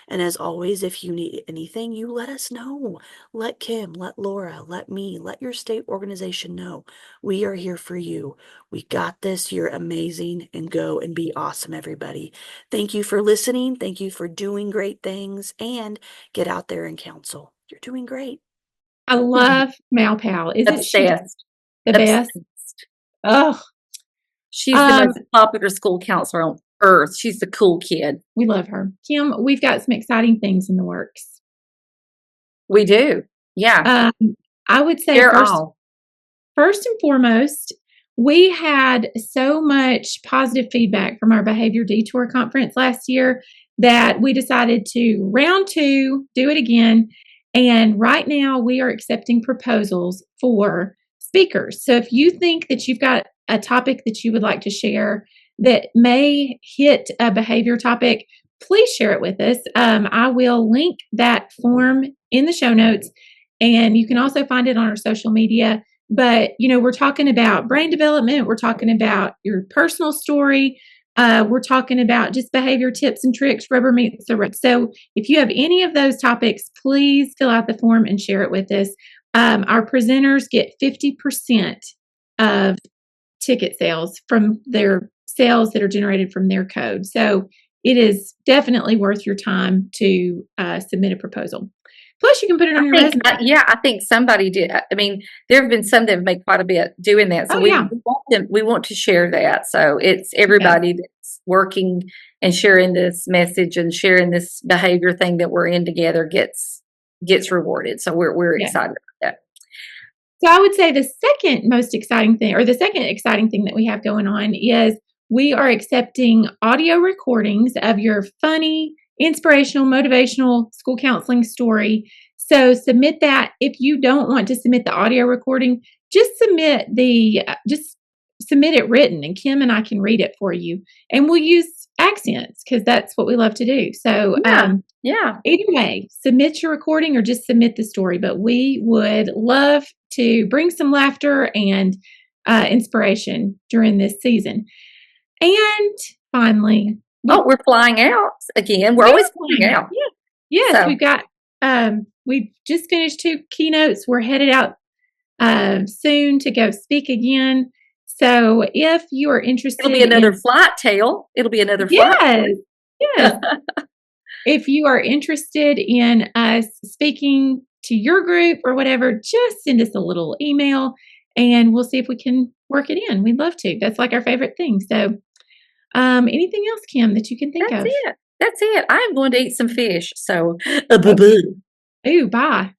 [SPEAKER 7] And as always, if you need anything, you let us know. Let Kim, let Laura, let me, let your state organization know. We are here for you. We got this. You're amazing, and go and be awesome, everybody. Thank you for listening. Thank you for doing great things, and get out there and counsel. You're doing great.
[SPEAKER 2] I love Mal Pal. Isn't she the best? Oh,
[SPEAKER 3] she's the most popular school counselor on earth. She's the cool kid.
[SPEAKER 2] We love her. Kim, we've got some exciting things in the works.
[SPEAKER 3] We do. Yeah.
[SPEAKER 2] I would say first and foremost, we had so much positive feedback from our Behavior Detour conference last year that we decided to round 2, do it again. And right now we are accepting proposals for speakers. So if you think that you've got a topic that you would like to share that may hit a behavior topic, please share it with us. I will link that form in the show notes, and you can also find it on our social media. But, we're talking about brain development. We're talking about your personal story. We're talking about just behavior tips and tricks, rubber meets the road. So if you have any of those topics, please fill out the form and share it with us. Our presenters get 50% of ticket sales from their sales that are generated from their code. So it is definitely worth your time to submit a proposal. Plus, you can put it on your resume.
[SPEAKER 3] I think somebody did. I mean, there have been some that have made quite a bit doing that. So we want to share that. So it's everybody that's working and sharing this message and sharing this behavior thing that we're in together gets rewarded. So we're excited about that.
[SPEAKER 2] So I would say the second exciting thing that we have going on is we are accepting audio recordings of your funny, inspirational, motivational school counseling story. So submit that. If you don't want to submit the audio recording, just submit it written, and Kim and I can read it for you. And we'll use accents because that's what we love to do. So either way, submit your recording or just submit the story. But we would love to bring some laughter and inspiration during this season. And finally,
[SPEAKER 3] we're flying out again. We're always flying out.
[SPEAKER 2] Yeah. Yes, so. We've got we've just finished 2 keynotes. We're headed out soon to go speak again. So if you are interested,
[SPEAKER 3] it'll be another flight tale. It'll be another flight.
[SPEAKER 2] Yes. If you are interested in us speaking to your group or whatever, just send us a little email and we'll see if we can work it in. We'd love to. That's like our favorite thing. So anything else, Kim, that you can think of?
[SPEAKER 3] That's it. I'm going to eat some fish. So,
[SPEAKER 2] ooh, bye.